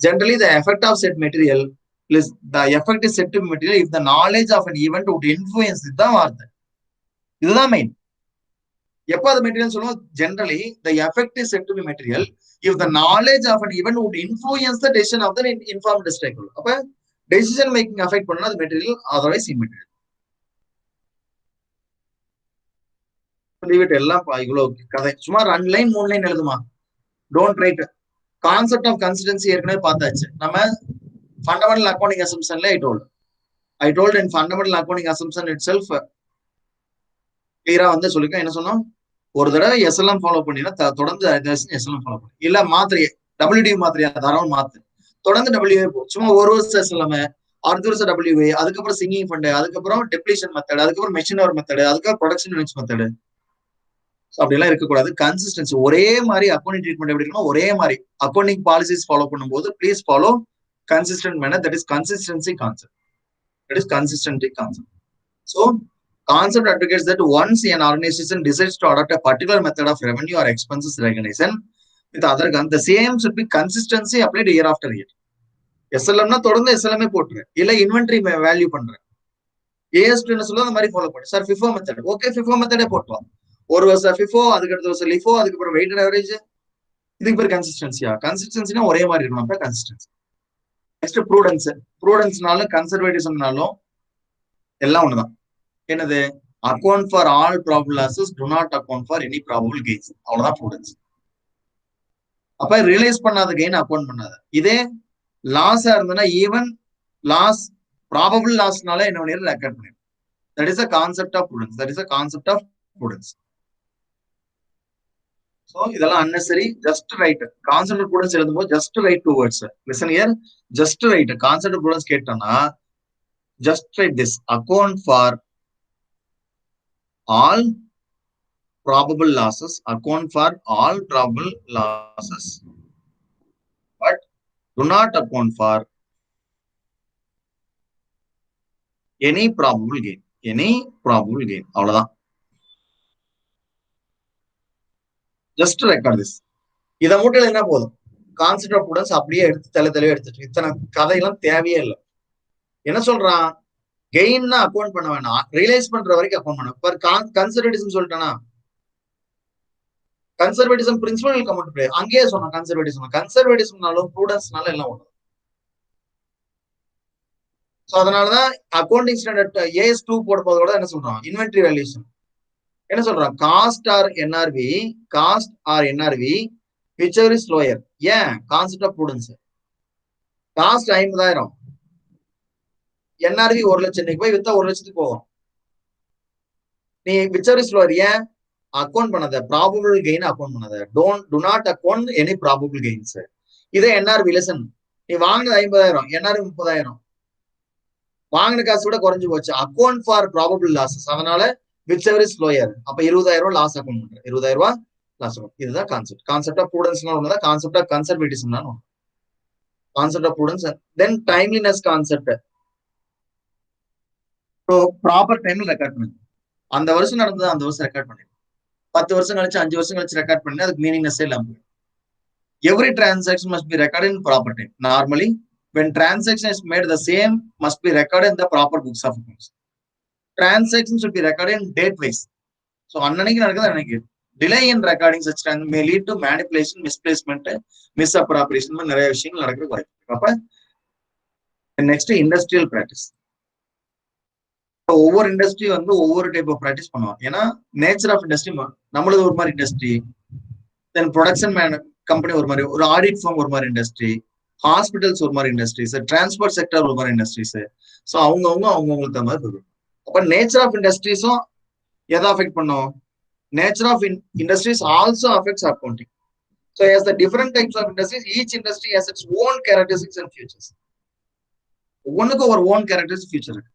Generally, the effect of said material is the effect is said to be material if the knowledge of an event would influence it. தான் வார்த்தை. இதுதான் மெயின். எப்போ அது மெட்டீரியல் சொல்லுவோம்? Generally the effect is said to be material if the knowledge of an event would influence the decision of the informed stakeholder. அப்ப decision making affect பண்ணா அது material, otherwise immaterial. எல்லாம் இவ்வளவு கதை சும்மா 2 லைன் 3 லைன் எழுதுமா? Don't write. Concept of consistency ஏற்கனவே பார்த்தாச்சு. நம்ம ஃபண்டமெண்டல் அக்கௌண்டிங் அசம்ப்ஷன்ல I told in fundamental accounting assumption itself கிளியரா வந்து சொல்லிருக்கேன். என்ன சொன்னோம்? ஒரு தடவை எஸ்எல்எம் ஃபாலோ பண்ணினா தொடர்ந்து எஸ்எல்எம் ஃபாலோ பண்ணி, இல்ல மாத்திரையே டபிள்யூடி மாத்திரையா தாராளம் மாத்து, தொடர்ந்து டபிள்யூஏ போ. சும்மா ஒரு வருஷம் எஸ்எல்எம், அடுத்த வருஷம் டபிள்யூஏ, அதுக்கப்புறம் சிங்கிங் ஃபண்ட், அதுக்கப்புறம் டெப்ளீஷன் மெத்தட், அதுக்கப்புறம் மெஷின் அவர் மெத்தட், அதுக்கப்புறம் ப்ரொடக்ஷன் யூனிட்ஸ் மெத்தட். அப்படிலாம் இருக்கக்கூடாது. கன்சிஸ்டன்சி ஒரே மாதிரி அக்கௌண்டிங் ட்ரீட்மெண்ட் எப்படி இருக்கணும்? ஒரே மாதிரி அக்கௌண்டிங் பாலிசிஸ் ஃபாலோ பண்ணும்போது please follow consistent manner. That is consistency concept. That is consistency concept. So, concept advocates that once an organization decides to adopt a particular method of revenue or expenses recognition with other the same should be consistency applied year after year. SLM na தொடர்ந்து SLM போட்டுரு, இல்ல inventory value பண்றேன். AS2 என்ன சொல்லுது? அந்த மாதிரி follow பண்ணு sir. FIFO method okay, FIFO மெத்தடே போட்டுலாம். ஒரு வருஷம் FIFO, அதுக்கு அடுத்த வருஷம் LIFO, அதுக்கப்புறம் வெயிட்டட் ஆவரேஜ். இதுக்கு பேர் கன்சிஸ்டன்சியா? கன்சிஸ்டன்சினா ஒரே மாதிரி இருக்கணும். அப்ப கன்சிஸ்டன்சி. Next prudence. ப்ரூடன்ஸ்னாலும் கன்சர்வேட்டிசம்னாலும் எல்லாம் ஒண்ணுதான். என்னது? Account for all probable losses, do not account for any probable gains. அவ்வளவுதான் ப்ரூடன்ஸ். அப்ப ரியலைஸ் பண்ணாத கெயின் அக்கௌண்ட் பண்ணாத. இதே லாஸா இருந்ததுன்னா ஈவன் லாஸ் ப்ராபபிள் லாஸ்னால என்ன பண்ணிடு ரெக்கார்ட் பண்ணிடு. That is a concept of prudence. That is a concept of prudence. So, இதெல்லாம் unnecessary. Just write. Concept of prudence எழுதும்போது just write 2 words. Listen here. Just write. Concept of prudence கேட்டோம்னா just write this. Account for all probable losses. Account for all probable losses. But do not account for any probable gain. Any probable gain. அவ்வளவுதான். Just record this. இதை மட்டும் என்ன போதும்? Concept of prudence அப்படியே எடுத்து தெளிவா எடுத்துட்டு இத்தனை கதையெல்லாம் தேவையே இல்லை. என்ன சொல்றான்? கெயின்னா அக்கௌண்ட் பண்ண வேணாம், ரியலைஸ் பண்ற வரைக்கும் அக்கௌண்ட் பண்ண. இப்ப கன்சர்வேட்டிசம் சொல்லிட்டானா, கன்சர்வேட்டிசம் பிரின்சிபல் கமெண்ட் பிளே அங்கேயே சொன்னோம். கன்சர்வேட்டிசம்னாலும் ப்ரூடன்ஸ்னாலும் எல்லாம் ஒண்ணு. ஸோ அதனாலதான் அக்கௌண்டிங் ஸ்டாண்டர்ட் AS2 போட போது கூட என்ன சொல்றோம்? இன்வென்டரி வேல்யூஷன் என்ன சொல்றான்? Cost or NRV, cost or NRV whichever is lower. ஏன்? Concept of prudence. Cost 50,000, NRV 1 லட்சம், இன்னைக்கு போய் வித்தா 1 லட்சத்துக்கு போகும். நீ whichever is lower ஏன் அக்கௌண்ட் பண்ணாத? ப்ராபபிள் கெயின் அக்கௌண்ட் பண்ணாத. To not account any probable gains. இதே என்ஆர்வி லெசன், நீ வாங்கினது 50,000, என்ஆர்வி 30,000, வாங்கின காசு கூட குறைஞ்சு போச்சு. Account for probable losses. அதனால whichever is lower. அப்ப 20,000 லாஸ் அக்கௌண்ட் பண்ற. 20,000 லாஸ் அக்கௌண்ட். இதுதான் கான்செப்ட். கான்செப்ட் ஆஃப் ப்ரூடன்ஸ்னா ஒண்ணுதான். கான்செப்ட் ஆஃப் கன்சர்வேட்டிசம்னா ஒண்ணு. Concept of prudence. Then timeliness concept. So proper டைம்ல ரெக்கார்ட் பண்ணுங்க. அந்த வருஷம் நடந்தது அந்த வருஷம் ரெக்கார்ட் பண்ணி, 10 வருஷம் கழிச்சு 5 வருஷம் கழிச்சு ரெக்கார்ட் பண்ணி அதுக்கு மீனிங்னஸே இல்லாம. Every transaction must be record in proper time. Normally when transaction is made, the same must be recorded in the proper books of accounts. Transaction should be recorded in date wise. So அன்னைக்கு நடக்குது அன்னைக்கு. Delay in recording such transaction may lead to manipulation, misplacement, misappropriation, நிறைய விஷயங்கள் நடக்கிறது வாய்ப்பு. அப்ப next industrial practice. ஒவ்வொரு industry வந்து ஒவ்வொரு டைப் ஆஃப் பிராக்டிஸ் பண்ணுவாங்க. ஏன்னா நேச்சர் ஆஃப் இண்டஸ்ட்ரி நம்மளது ஒரு மாதிரி இண்டஸ்ட்ரி, தென் ப்ரொடக்ஷன் கம்பெனி ஒரு மாதிரி, ஒரு ஆடிட் ஃபார்ம் ஒரு மாதிரி இண்டஸ்ட்ரி, ஹாஸ்பிட்டல்ஸ் ஒரு மாதிரி இண்டஸ்ட்ரீஸ், டிரான்ஸ்போர்ட் செக்டர் ஒரு மாதிரி இண்டஸ்ட்ரீஸ். ஸோ அவங்கவுங்களுக்கு தகுந்த மாதிரி இருக்கும். அப்ப நேச்சர் ஆஃப் இண்டஸ்ட்ரீஸும் எதை அஃபெக்ட் பண்ணும்? Nature of industries also affects accounting. So as the different types of industries, each industry has its own characteristics and features. ஒவ்வொன்றுக்கும் ஒரு ஓன் கேரக்டரிஸ்டிக் ஃபியூச்சர் இருக்கு.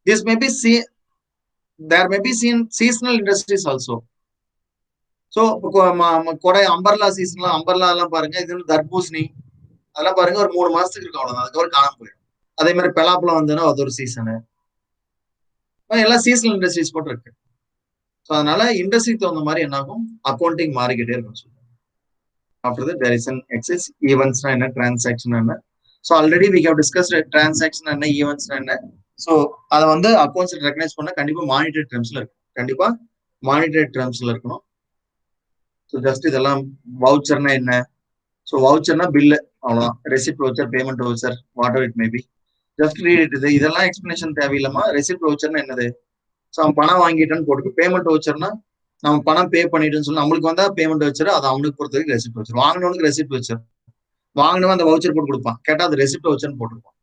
This may be there may be seasonal industries also. So கொடை umbrella சீசன்லாம் umbrella எல்லாம் பாருங்க, இது தர்பூசணி அதெல்லாம் பாருங்க ஒரு 3 மாசத்துக்கு இருக்கும், அவ்வளவுதான், அதுக்கப்புறம் காணாம போயிடும். அதே மாதிரி பலாப்பழம் வந்ததுன்னா அது ஒரு சீசனு. எல்லாம் சீசனல் இண்டஸ்ட்ரீஸ் போட்டு இருக்கு. ஸோ அதனால இண்டஸ்ட்ரிக்கு தகுந்த மாதிரி என்ன ஆகும், அக்கௌண்டிங் மாறிக்கிட்டே இருக்கும். After that, there is an excess. Events என்ன, டிரான்சாக்ஷன் என்ன. So already we have discussed transaction என்ன, ஈவெண்ட்ஸ் என்ன. ஸோ அதை வந்து அக்கௌண்ட்ஸ் ரெகனைஸ் பண்ண கண்டிப்பா மானிட்டரி டேர்ம்ஸ்ல இருக்கு, கண்டிப்பா மானிட்டரி டேர்ம்ஸ்ல இருக்கணும். ஸோ ஜஸ்ட் இதெல்லாம் வவுச்சர்னா என்ன, ஸோ வவுச்சர்னா பில்லு, அவ்வளோதான். Receipt voucher, payment voucher, what ever it may B, just read it. இதெல்லாம் எக்ஸ்பிளனேஷன் தேவையில்லாம ரெசிப்ட் வவுச்சர்னா என்னது, ஸோ அவன் பணம் வாங்கிட்டான்னு போட்டு, பேமெண்ட் வவுச்சர்னா நம்ம பணம் பே பண்ணிட்டுன்னு சொல்லி நம்மளுக்கு வந்தா பேமெண்ட் வவுச்சர், அது அவனுக்கு பொறுத்த வரைக்கும் ரெசிப்ட் வவுச்சர். வாங்கினவனுக்கு ரெசிப்ட் வவுச்சர், வாங்கினவன் அந்த வவுச்சர் போட்டு கொடுப்பான், கேட்டா அது ரெசிப்ட் வவுச்சர்னு போட்டிருப்பான்.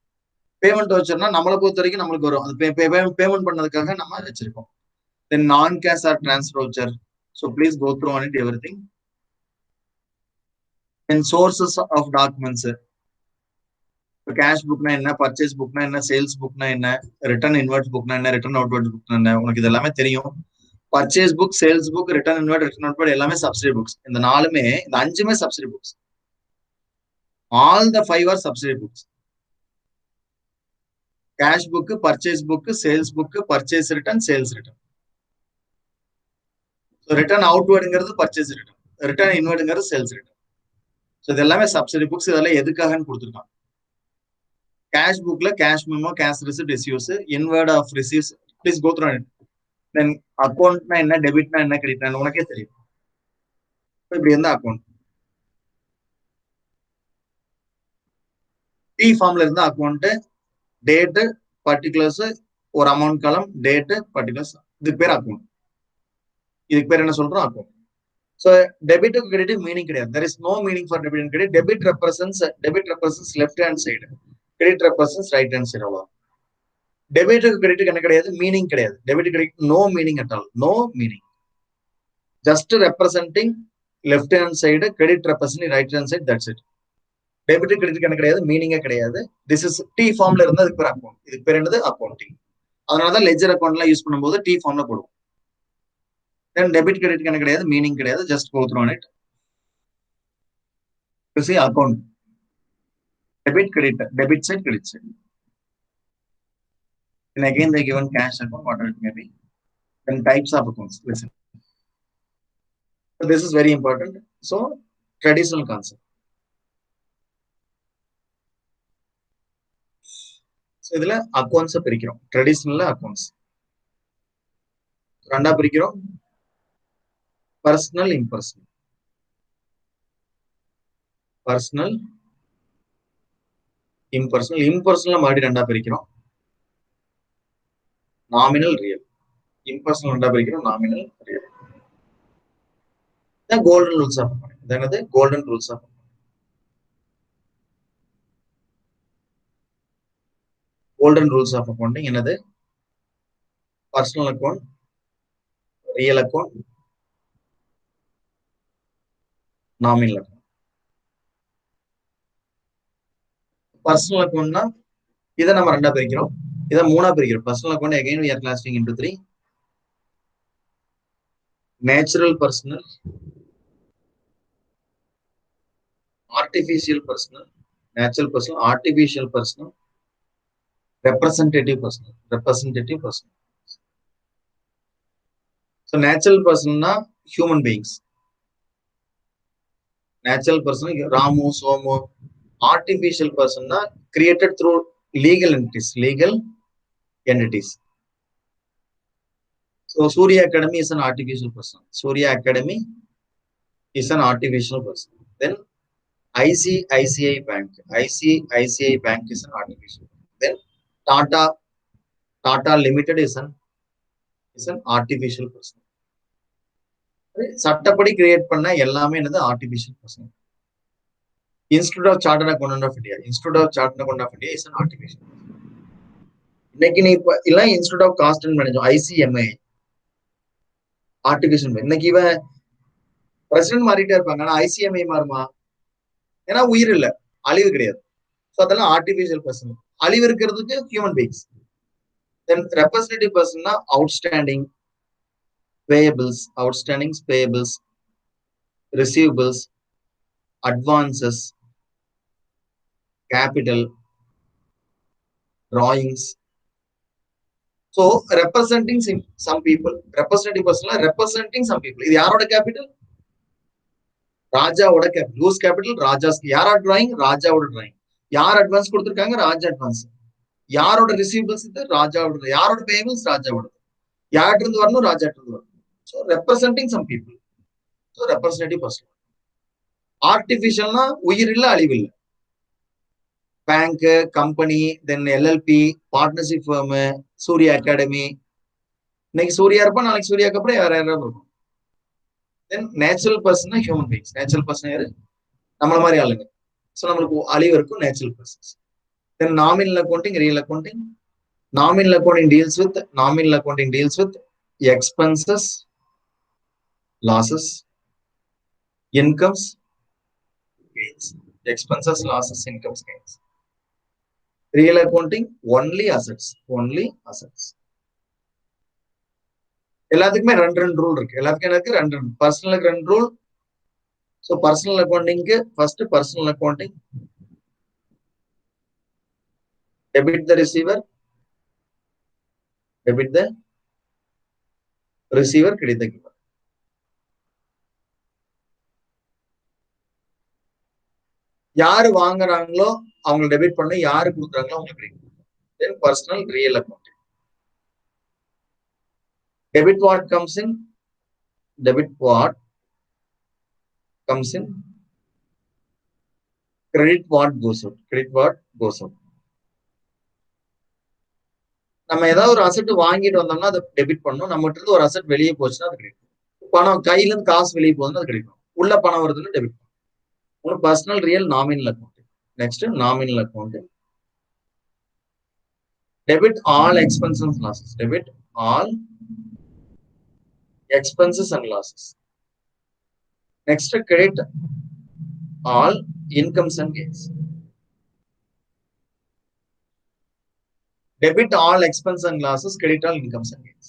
பேமெண்ட் வவுச்சர்னா நம்மளை பொறுத்த வரைக்கும் நம்மளுக்கு வரும், அது பேமெண்ட் பண்ணதுக்காக நம்ம வச்சிருக்கோம். Then non cash or transfer voucher. So please go through on it everything. Then sources of documents. Cash புக்னா என்ன, பர்ச்சேஸ் புக்னா என்ன, சேல்ஸ் புக்னா என்ன, ரிட்டர்ன் இன்வெர்ட்ஸ் புக்னா என்ன, ரிட்டர்ன் அவுட்வர்ட்ஸ் புக்னா என்ன, உனக்கு இது எல்லாமே தெரியும். Purchase book, sales book, return inward, return outward எல்லாமே சப்சிடி புக்ஸ். இந்த 4மே, இந்த 5மே subsidiary books. All the 5 are subsidiary books. Cash book, purchase book, sales book, purchase return, sales return. Return அவுட்வர்டுங்கிறது பர்ச்சேஸ் ரிட்டர்ன், ரிட்டர்ன் இன்வெர்ட்ங்கிறது sales return. So இது எல்லாமே subsidiary books. இதெல்லாம் எதுக்காகன்னு கொடுத்துருக்காங்க. கேஷ் புக்ல cash memo, cash receipt, issues, inward of receives. Please go through it. Then அக்கௌண்ட்னா என்ன, டெபிட்னா என்ன, கிரெடிட்னா உனக்கே தெரியும். இப்படி இருந்தா அக்கௌண்ட் டி ஃபார்ம்ல இருந்தா அக்கௌண்ட், டேட்டு, பர்டிகுலர்ஸ், ஒரு அமௌண்ட் காலம், டேட்டு, பர்டிகுலர்ஸ், இதுக்கு பேர் அக்கௌண்ட். இதுக்கு பேர் என்ன சொல்றோம், அக்கௌண்ட். ஸோ டெபிட்டுக்கு கிரெடிட் மீனிங் கிடையாது. There is no meaning for debit and credit. Debit represents left hand side, credit represents right hand side, அவ்வளோ. டெபிட்டுக்கு கிரெடிட் என்ன கிடையாது, மீனிங் கிடையாது. Debit credit no meaning at all, no meaning. Just representing left hand side, credit representing right hand side, that's it. Debit credit என்ன கிடையாது, மீனிங்கே கிடையாது. This is D ஃபார்ம்ல இருந்தா அதுக்கு பேர் அக்கௌண்ட். இதுக்கு பேர் என்னது, அக்கௌண்டிங். அதனாலதான் லெஜர் அக்கௌண்ட்லாம் யூஸ் பண்ணும்போது டி ஃபார்ம்ல போடுவோம். தென் டெபிட் கிரெடிட் என்ன கிடையாது, மீனிங் கிடையாது. Just go through on it. To see account, debit credit, debit side, credit side. And again they given cash account, whatever it may be. Then types of accounts, listen. So this is very important. So traditional concept. So இதுல accounts பிரிக்கிறோம். Traditional accounts ரெண்டா பிரிக்கிறோம், personal, impersonal. Personal, impersonal. Impersonal மறுபடியும் ரெண்டா பிரிக்கிறோம், nominal, real. Impersonal ரெண்டா பிரிக்கிறோம், nominal, real. Golden rules of accounting. இது என்னது, golden rules of accounting. Golden rules of accounting என்னது, personal account, real account, nominal account. Personal அக்கௌண்ட்னா இதை நம்ம ரெண்டா பிரிக்கிறோம், இதை மூணா பிரிக்கிறோம். Personal account again we are classifying into 3. natural personal, artificial personal, natural personal, artificial personal, representative personal, representative personal. So natural person na human beings, natural person Ramu, Somo. Artificial person na created through legal entities, legal entities. So Surya Academy is an artificial person. Surya Academy is an artificial person. Then ICICI Bank, ICICI Bank is an artificial. Then Tata Limited is an artificial person. சட்டப்படி create பண்ண எல்லாமே என்னது, artificial person. Institute of chartered accountant of India, institute of chartered accountant of India is an artificial. இன்னைக்கு நீ இல்ல institute of cost and management, ICMA, artificial. இன்னைக்கு இவன் president மாறிட்டே இருப்பாங்க, ஆனா ICMA மாறுமா, ஏன்னா உயிர் இல்ல, அழிவு கிடையாது. ஸோ அதெல்லாம் ஆர்டிபிஷியல் பர்சன். அழிவு இருக்கிறதுக்கு human beings. Then representative person na outstanding payables, receivables, advances, capital, drawings. So representing some people, representative person representing some people. இது யாரோட கேபிட்டல்? ராஜாவோட கேபிட்டல். Use capital Raja's. யாரா டிராயிங்? ராஜாவோட டிராயிங். யார் அட்வான்ஸ் கொடுத்திருக்காங்க? ராஜா அட்வான்ஸ். யாரோட ரிசீவபிள்ஸ் இது? ராஜாவோட. யாரோட பேபிள்ஸ்? ராஜாவோட. யார்கிட்ட இருந்து வரணும்? ராஜாட்ட இருந்து வரணும். So representing some people. So representative person. ஆர்டிபிஷியல்னா உயிர் இல்ல, அழிவு இல்ல. Bank, company, then LLP, partnership firm, Surya academy. இன்னைக்கு சூர்யா இருப்போம், நாளைக்கு சூர்யாக்கு அப்புறம் வேற யாராவது இருக்கும். Then natural person human beings. Natural person யாரு? நம்மள மாதிரி ஆளுங்க. ஸோ நம்மளுக்கு அழிவு இருக்கும் natural persons. Then nominal accounting, real accounting. Nominal accounting deals with expenses, losses, incomes, gains. Expenses, losses, incomes, gains. Real accounting only assets. எல்லாத்துக்குமே ரெண்டு ரூல் இருக்கு. எல்லாத்துக்கும் எனக்கு ரெண்டு பர்சனலுக்கு ரெண்டு ரூல். ஸோ பர்சனல் அக்கௌண்டிங்க்கு first personal accounting debit the receiver, debit the receiver, credit the giver. யாரு வாங்குறாங்களோ அவங்க டெபிட் பண்ண, யாரு கொடுக்குறாங்களோ அவங்க credit. then personal real accounting. Debit what comes in, credit what goes out. நம்ம ஏதாவது ஒரு அசெட் வாங்கிட்டு வந்தோம்னா அதை டெபிட் பண்ணணும். நம்ம கிட்ட இருந்து ஒரு அசெட் வெளியே போச்சுன்னா அது கிடைக்கும். பணம் கையில இருந்து காசு வெளியே போகுதுன்னா அது கிடைக்கும். உள்ள பணம் வருதுன்னு டெபிட் பண்ணணும். Personal real nominal accounting. Next nominal accounting. Debit all expenses and losses. Debit all expenses and losses. Next credit all incomes and gains. debit all expense and losses, credit all incomes and gains.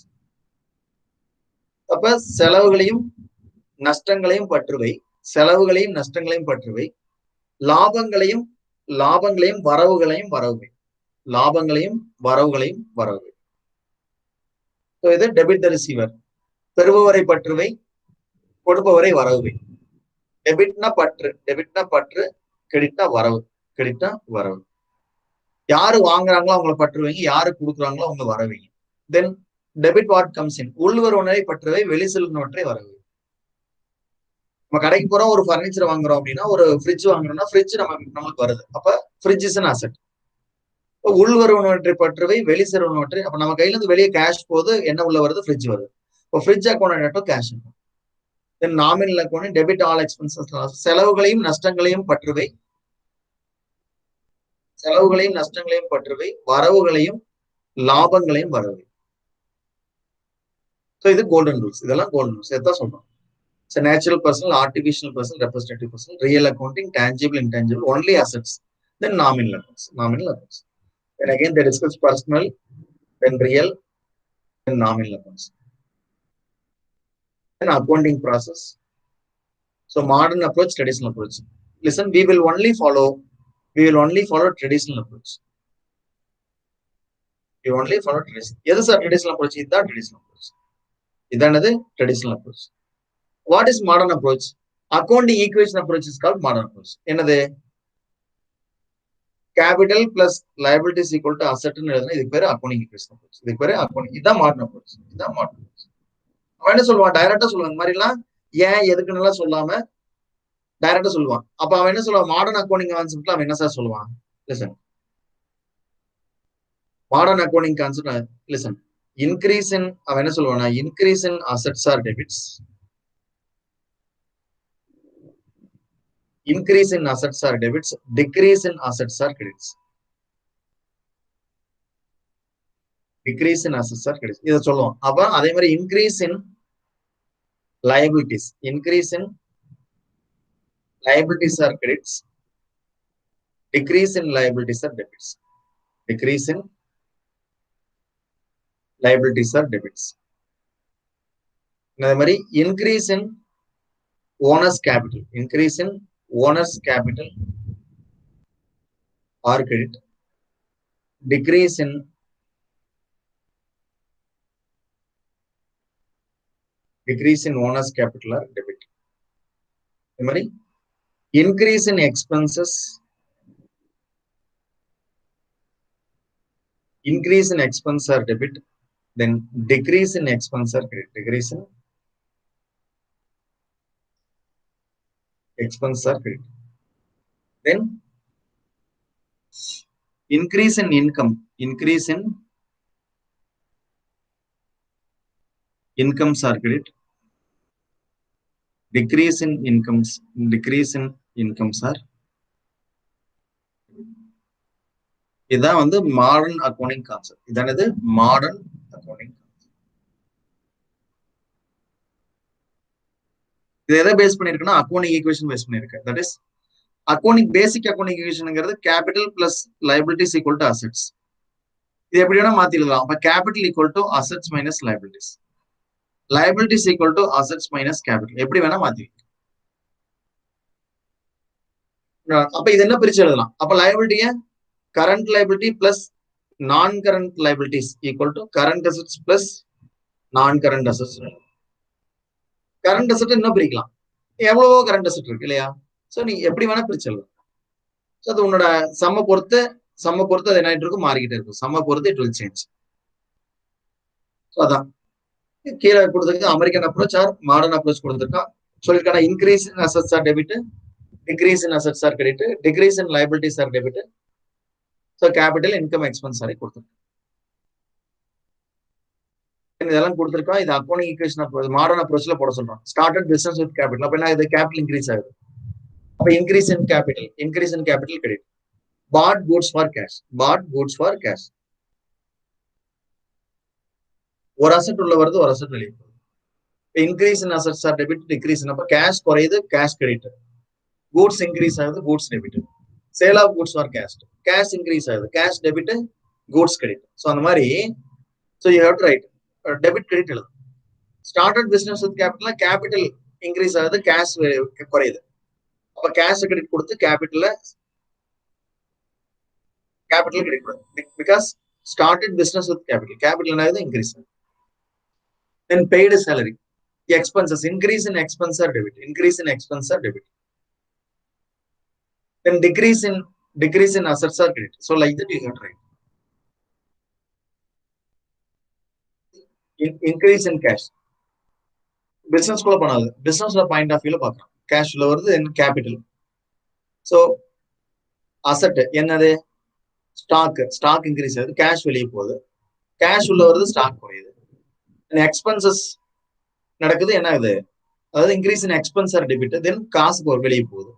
அப்ப செலவுகளையும் நஷ்டங்களையும் பற்றுவை, லாபங்களையும் வரவுகளையும் வரவுவை. இது debit the receiver. பெறுபவரை பற்றுவை, கொடுப்பவரை வரவுவை. டெபிட்னா பற்று, கிரெடிட்னா வரவு. யாரு வாங்குறாங்களோ அவங்கள பற்றுவீங்க, யாரு கொடுக்குறாங்களோ அவங்க வரவீங்க. தென் டெபிட் வாட் கம்ஸ் இன், உள்வருவனை பற்றுவை, வெளி செல்வனவற்றை வரவு. நம்ம கடைக்கு போறோம், ஒரு பர்னிச்சர் வாங்குறோம் அப்படின்னா, ஒரு ஃப்ரிட்ஜ் வாங்குறோம்னா ஃப்ரிட்ஜ் நமக்கு வருது. அப்ப ஃப்ரிட்ஜ் இஸ் அன் அசெட். உள்வருவனவற்றை பற்றுவை, வெளி செல்வனவற்றை. அப்ப நம்ம கையில இருந்து வெளியே கேஷ் போகுது, என்ன உள்ள வருது? ஃப்ரிட்ஜ் வருது. இப்போ ஃப்ரிட்ஜ் அக்கௌண்ட் கேஷ் இருக்கும். Then nominal account debit all expenses, செலவுகளையும் நஷ்டங்களையும் பற்றுவை, வரவுகளையும் லாபங்களையும் வரவு. இது கோல்டன் ரூல்ஸ். இதெல்லாம் கோல்டன் ரூல்ஸ். எதான் சொல்றோம். Natural person, artificial person, representative person, real accounting, tangible, intangible, only assets, then nominal accounts. Then again they discuss personal, then real, then nominal accounts. Then accounting process. So modern approach, traditional approach. Listen, we will only follow traditional approach. We only follow traditional. எது sir traditional approach? இதுதான் traditional approach. இதானது traditional approach. What is modern approach? Accounting equation approach is called modern approach. என்னது? capital plus liability is equal to asset ன்னு எழுதுனா இதுக்கு பேரு accounting equation approach. இதுக்கு பேரு accounting. இதான் modern approach. அவன் என்ன சொல்லுவான்? டைரக்டா சொல்லுவான். இந்த மாதிரி எல்லாம் ஏன் எதுக்குன்னு சொல்லாம டைரக்டா சொல்லுவான். அப்ப அவன் என்ன சொல்லுவான்? மாடர்ன் அக்கௌண்டிங் கான்செப்ட்ல அவன் என்ன சார் சொல்லுவான்? Listen, modern accounting concept listen. Increase in, அவன் என்ன சொல்லுவானா? Increase in assets or debits, decrease in assets are credits. இத சொல்லுவோம். அப்ப அதே மாதிரி increase in liabilities are credits, decrease in liabilities are debits. liabilities are debits. அதே மாதிரி increase in owner's capital, increase in owner's capital or credit, decrease in owner's capital or debit. அதே மாதிரி increase in expenses, increase in expense or debit, then decrease in expense or credit, decrease in expense or credit. Then increase in income, increase in incomes or credit, decrease in incomes, decrease in incomes or இதான் வந்து modern accounting concept. இதானது modern accounting. இது எதை base பண்ணிருக்குன்னா accounting equation base பண்ணிருக்கு. That is accounting basic accounting ஈக்குவேஷன்ங்கிறது capital plus liabilities equal to assets. இது எப்படி வேணா மாத்தி எழுதலாம். அப்ப capital equal to assets minus liabilities, liabilities equal to assets minus capital, எப்படி வேணா மாத்தி. அப்ப இது என்ன பிரிச்சு எழுதலாம்? அப்ப லைபிலிட்டிய current liability plus non-current liabilities equal to current assets plus non-current assets. current asset என்ன பிரிக்கலாம்? எவ்வளவோ current asset இருக்கு இல்லையா? சோ நீ எப்படி வேணா பிரிச்சலாம். சோ அது உன்னோட சம்ம பொறுத்து அது என்ன இருக்கும், மாறிக்கிட்டே இருக்கும். சம்ம பொறுத்து it will change. சோ அதான் கீழே கொடுத்திருக்க American approach or modern approach கொடுத்திருக்கான். சொல்லிருக்கான increase in assets are debit, decrease in assets are credit, decrease in liabilities are debit. So capital, income, expense are கொடுத்திருக்கான். இதெல்லாம் கொடுத்திருக்கான். இது அக்கௌண்டிங் ஈக்குவேஷன் மாடர்ன் அப்ரோச்ல போட சொல்றான். Started business with capital. அப்ப என்ன, இது கேபிட்டல் இன்க்ரீஸ் ஆகுது. அப்ப increase in capital credit. Bought goods for cash, ஒரு அசெட் உள்ள வருது, ஒரு அசெட் வெளியே போகுது. Increase in assets are debit, decrease in. அப்ப கேஷ் குறையுது, கேஷ் கிரெடிட். கூட்ஸ் இன்க்ரீஸ் ஆகுது, goods debit. Sale of goods for cash increase ஆகுது, cash debit, goods credit. So அந்த மாதிரி so you have to write debit credit எழுதும். Started business with capital increase ஆகுது, cash குறையுது. அப்ப cash credit கொடுத்து capital credit கொடுக்கும். Because started business with capital என்ன ஆகுது, இன்க்ரீஸ் ஆகுது. Then paid salary, expenses, increase in expense or debit, then decrease in assets or credit. So like that you have to write. Increase in cash, business குள்ள பண்ணாது, business point of வியூல பாக்குறோம். cash உள்ள வருது, then capital. So asset என்னது, stock increase ஆகுது, cash வெளியே போகுது, cash உள்ள வருது, stock குறையுது. expenses நடக்குது, என்ன ஆகுது, அதாவது increase in expense or debit, then காசு வெளியே போகுது.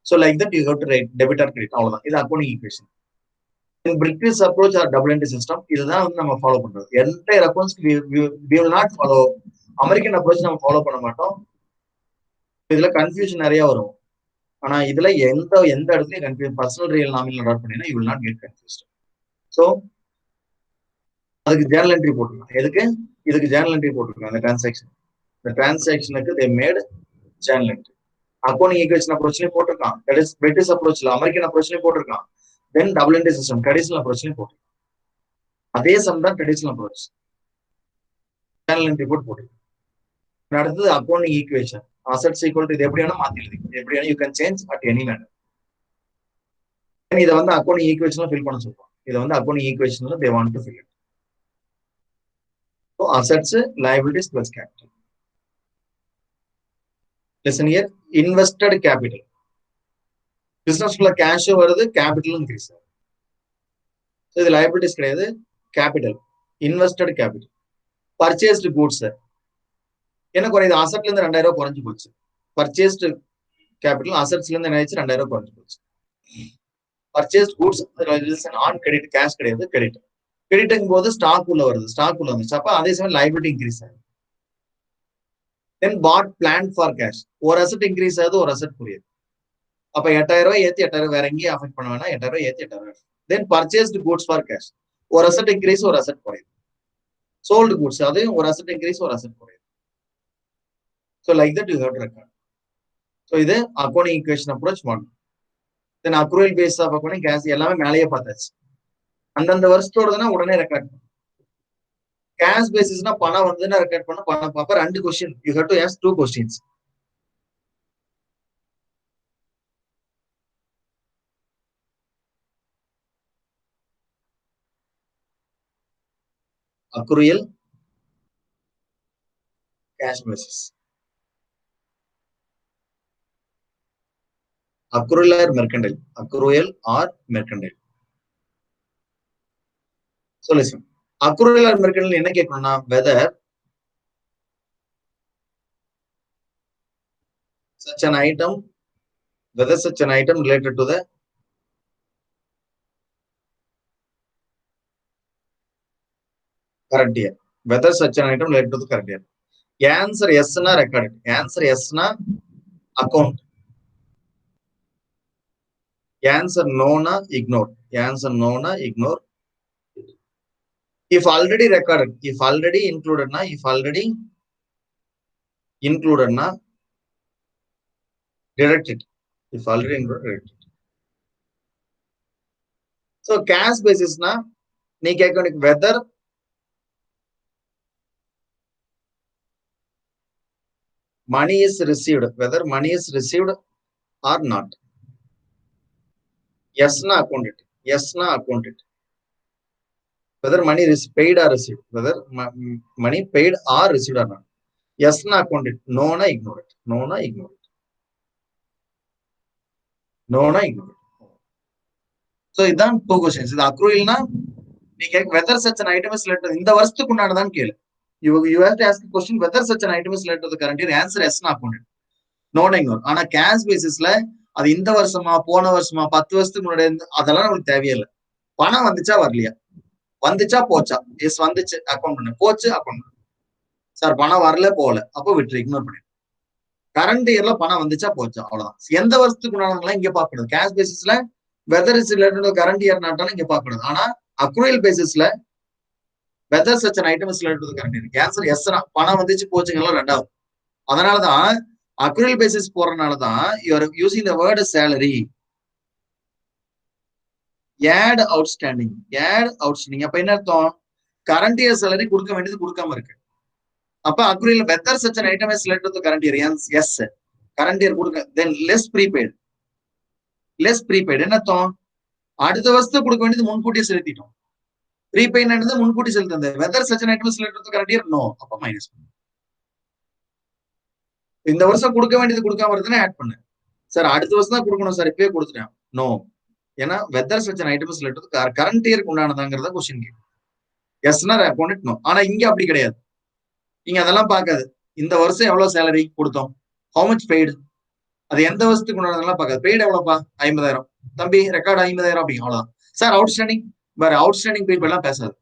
So like that you have to write debit or credit. அவ்வளவுதான். இது அக்கௌண்டிங் equation. In British approach or double entry system, இதுதான் வந்து நம்ம ஃபாலோ பண்றது. Entire accounts we will not follow. American approach நம்ம ஃபாலோ பண்ண மாட்டோம். இதுல கன்ஃபியூஷன் நிறைய வரும். ஆனா இதுல எந்த இடத்துலயும் confusion, personal real nominal adopt பண்ணினா you will not get confused. So அதுக்கு ஜேர்னல் என்ட்ரி போட்டுருக்காங்க. இதுக்கு ஜேர்னல் என்ட்ரி போட்டுருக்காங்க. இந்த டிரான்சாக்ஷனுக்கு they made journal entry. Accounting equation அப்ரோச்லயும் போட்டிருக்கான். தட் இஸ் பிரிட்டிஷ் அப்ரோச்ல, அமெரிக்கன் அப்ரோச்லயும் போட்டிருக்கான். Then double entry system traditional அப்ரோச்லயும் போட்டிருக்கான். அதே சம் தான் ட்ரெடிஷனல் அப்ரோச். சேனல் என்ட்ரி போட்டிருக்கான். அடுத்தது accounting equation, assets equal to, இது எப்படி வேணா மாத்தி எழுதி, எப்படி வேணா you can change at any manner. இதை வந்து அக்கௌண்டிங் ஈக்குவேஷன்ல ஃபில் பண்ண சொல்றோம். இதை வந்து அக்கௌண்டிங் ஈக்குவேஷன்ல they want to fill it. So assets, liabilities plus capital. Listen here, invested capital. பிசினஸ்க்குள்ள கேஷ் வருது, கேபிட்டலும் இன்க்ரீஸ் ஆகுது. இது லைபிலிட்டிஸ் கிடையாது, capital. Invested capital. Purchased goods என்ன குறையுது, அசெட்ல இருந்து 2000 ரூபாய் குறைஞ்சு போச்சு. பர்ச்சேஸ்டு கேபிட்டல் அசெட்ஸ்ல இருந்து என்ன ஆயிடுச்சு, 2000 ரூபாய் குறைஞ்சு போச்சு. Purchased goods on credit, cash கிடையாது, கிரெடிட். கிரெடிட்ங்கும் போது ஸ்டாக் உள்ள வருது, ஸ்டாக் உள்ள வந்துச்சு. அப்ப அதே சமயம் லைபிலிட்டி இன்க்ரீஸ் ஆகுது. தென் பாட் பிளான் ஃபார் கேஷ், ஒரு அசெட் இன்க்ரீஸ் ஆகுது, ஒரு அசெட் குறையுது. அப்ப 8000 ரூபாய் ஏத்தி 8000 வேற எங்கேயும் அஃபெக்ட் பண்ண வேணாம், 8000 ரூபாய் ஏத்தி 8000. தென் பர்ச்சேஸ்டு கூட்ஸ் ஃபார் கேஷ், ஒரு அசெட் இன்க்ரீஸ், ஒரு அசெட் குறையுது. sold goods அதையும் ஒரு asset increase ஒரு asset குறையுது. So like that you have to record. So இது accounting equation approach model. Then accrual base of accounting cash எல்லாமே மேலேயே பார்த்தாச்சு. அந்தந்த வருஷத்தோடனா உடனே ரெக்கார்ட் பண்ணும். கேஷ் பேசிஸ்னா பணம் வந்துன்னா ரெக்கார்ட் பண்ண பணம் பார்ப்ப. ரெண்டு question you have to ask 2 questions. accrual, cash basis. Accrual or mercantile. Accrual or mercantile. So listen. Accrual or mercantile என்ன கேட்கணும்னா whether such an item related to the current year. Whether such an item related to the current year. Answer yes na record. Answer yes na account. Answer no na ignore. Answer no na ignore. If already recorded, if already included na, deduct it. If already included, deduct it. So cash basis na, நீ கேட்கணும் whether money is received, whether money is received or not. Yes na account it. Yes na account it. Whether money is paid or received, whether money paid or received or not. Yes na account it. No na ignore it. No na ignore it. No na ignore it. So இதான் 2 questions. இது accrual na நீ கேட்க whether such an item is related இந்த வருஷத்துக்கு உண்டானதான் கேளு. You have to ask the question whether such an item is related to the current year. Answer yes na account it. No na ignore. ஆனா cash basisல அது இந்த வருஷமா போன வருஷமா 10 வருஷத்துக்கு முன்னாடி அதெல்லாம் நமக்கு தேவையில்லை. பணம் வந்துச்சா வரலையா, வந்துச்சா போச்சா, எஸ் வந்துச்சு அக்கௌண்ட் பண்ணு, போச்சு அக்கௌண்ட் பண்ணு. சார் பணம் வரல போகல, அப்போ விட்டு இக்னோர் பண்ணி. கரண்ட் இயர்ல பணம் வந்துச்சா போச்சா அவ்வளவுதான். எந்த வருஷத்துக்கு உண்டானதுலாம் இங்க பாக்கக்கூடாது. கேஷ் பேசிஸ்ல whether is related current year நாட்டாலும் இங்க பாக்கக்கூடாது. ஆனா அக்ரூயல் பேசிஸ்ல whether such an item is related current year. Answer yes தான். பணம் வந்துச்சு போச்சுங்கலாம் ரெண்டாவது. அதனாலதான் அக்ரூயல் பேசிஸ் போறதுனாலதான் you are using the word salary. add outstanding, add outstanding. அப்ப என்ன அர்த்தம்? கரண்ட் இயர் சேலரி கொடுக்க வேண்டியது கொடுக்காம இருக்கு. அப்ப accrual whether such an item is related to current year. yes current year கொடுக்க. then less prepaid, less prepaid என்ன அர்த்தம்? அடுத்த வருஷத்துக்கு கொடுக்க வேண்டியது முன்கூட்டியே செலுத்திட்டோம். ப்ரீபெய்ட் முன்கூட்டி செலுத்தது. Whether such an item is related to current year. No. அப்ப மைனஸ். இந்த வருஷம் கொடுக்க வேண்டியது கொடுக்காம இருக்குன்னு ஆட் பண்ணு. சார் அடுத்த வருஷம் தான் கொடுக்கணும் சார், இப்பயே கொடுத்துட்டேன். நோ. ஏன்னா whether such an item is related to current இயருக்கு உண்டானதாங்கிறத கொஸ்டின் கேட்கும். எஸ்னா அக்கௌண்ட் நோ. ஆனா இங்க அப்படி கிடையாது. நீங்க அதெல்லாம் பார்க்காது. இந்த வருஷம் எவ்வளவு சேலரி கொடுத்தோம், ஹவு மச் பெய்டு, அது எந்த வருஷத்துக்கு உண்டானதெல்லாம் பார்க்காது. பெய்டு எவ்வளவுப்பா, 50,000. தம்பி ரெக்கார்டு 50,000 அப்படி அவ்வளவுதான். சார் அவுட்ஸ்டாண்டிங், வேற அவுட்ஸ்டாண்டிங் பெய்ட் எல்லாம் பேசாது.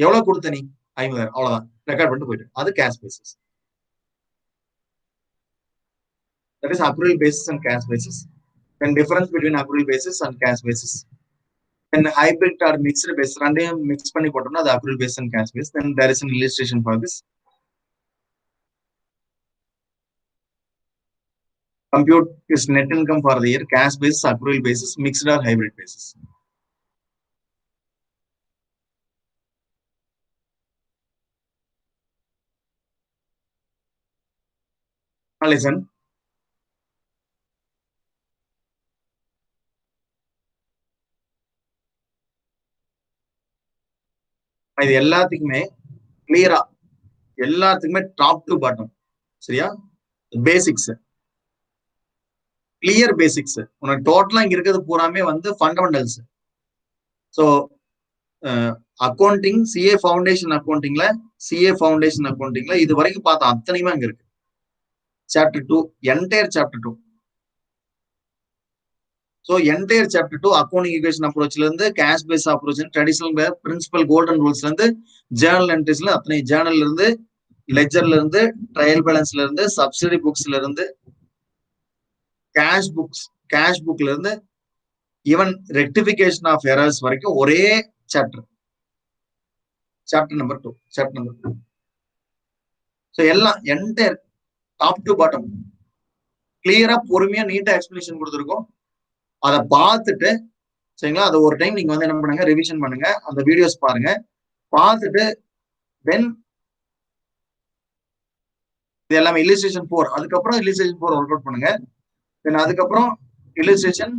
எவ்வளவு கொடுத்த நீ, 50,000 அவ்வளவுதான், ரெக்கார்ட் பண்ணிட்டு போயிட்டு. அது cash basis. That is accrual basis and cash basis. Then difference between accrual basis and cash basis. Then hybrid or mixed basis, ரெண்டையும் மிக்ஸ் பண்ணி போட்டோம்னா அது accrual basis and cash basis. Then there is an illustration for this. Compute is net income for the year, cash basis, accrual basis, mixed or hybrid basis. Now listen. இது எல்லாத்துக்குமே கிளியரா, எல்லாத்துக்குமே top to bottom சரியா, basics, clear basics. உனக்கு டோட்டலா இங்க இருக்கிறது பூராமே வந்து fundamentals. So accounting, CA foundation அக்கௌண்டிங்ல இது வரைக்கும் பார்த்த அத்தனையுமே அங்க இருக்கு. Chapter 2, entire chapter 2. So entire chapter 2 accounting equation அப்ரோச்ல இருந்து cash base approach, traditional principle golden ரூல்ஸ்ல இருந்து ஜேர்னல் என்ட்ரிஸ்ல அத்தனை, ஜேர்னல்ல இருந்து லெஜர்ல இருந்து ட்ரையல் பேலன்ஸ்ல இருந்து சப்சிடி புக்ஸ்ல இருந்து கேஷ் புக்ல இருந்து ஈவன் ரெக்டிபிகேஷன் ஆஃப் எரர்ஸ் வரைக்கும் ஒரே சாப்டர். chapter number 2. So எல்லாம் என்டையர் டாப் டு பாட்டம் கிளியரா பொறுமையா நீட்டா எக்ஸ்பிளேஷன் கொடுத்துருக்கோம். அதை பார்த்துட்டு சரிங்களா, அதை ஒரு டைம் நீங்க வந்து என்ன பண்ணுங்க, ரிவிஷன் பண்ணுங்க, அந்த வீடியோஸ் பாருங்க, பார்த்துட்டு தென் இது எல்லாமே இல்லஸ்ட்ரேஷன் 4, அதுக்கப்புறம் இல்லஸ்ட்ரேஷன் 4 ஒர்க் அவுட் பண்ணுங்க. தென் அதுக்கப்புறம் இல்லஸ்ட்ரேஷன்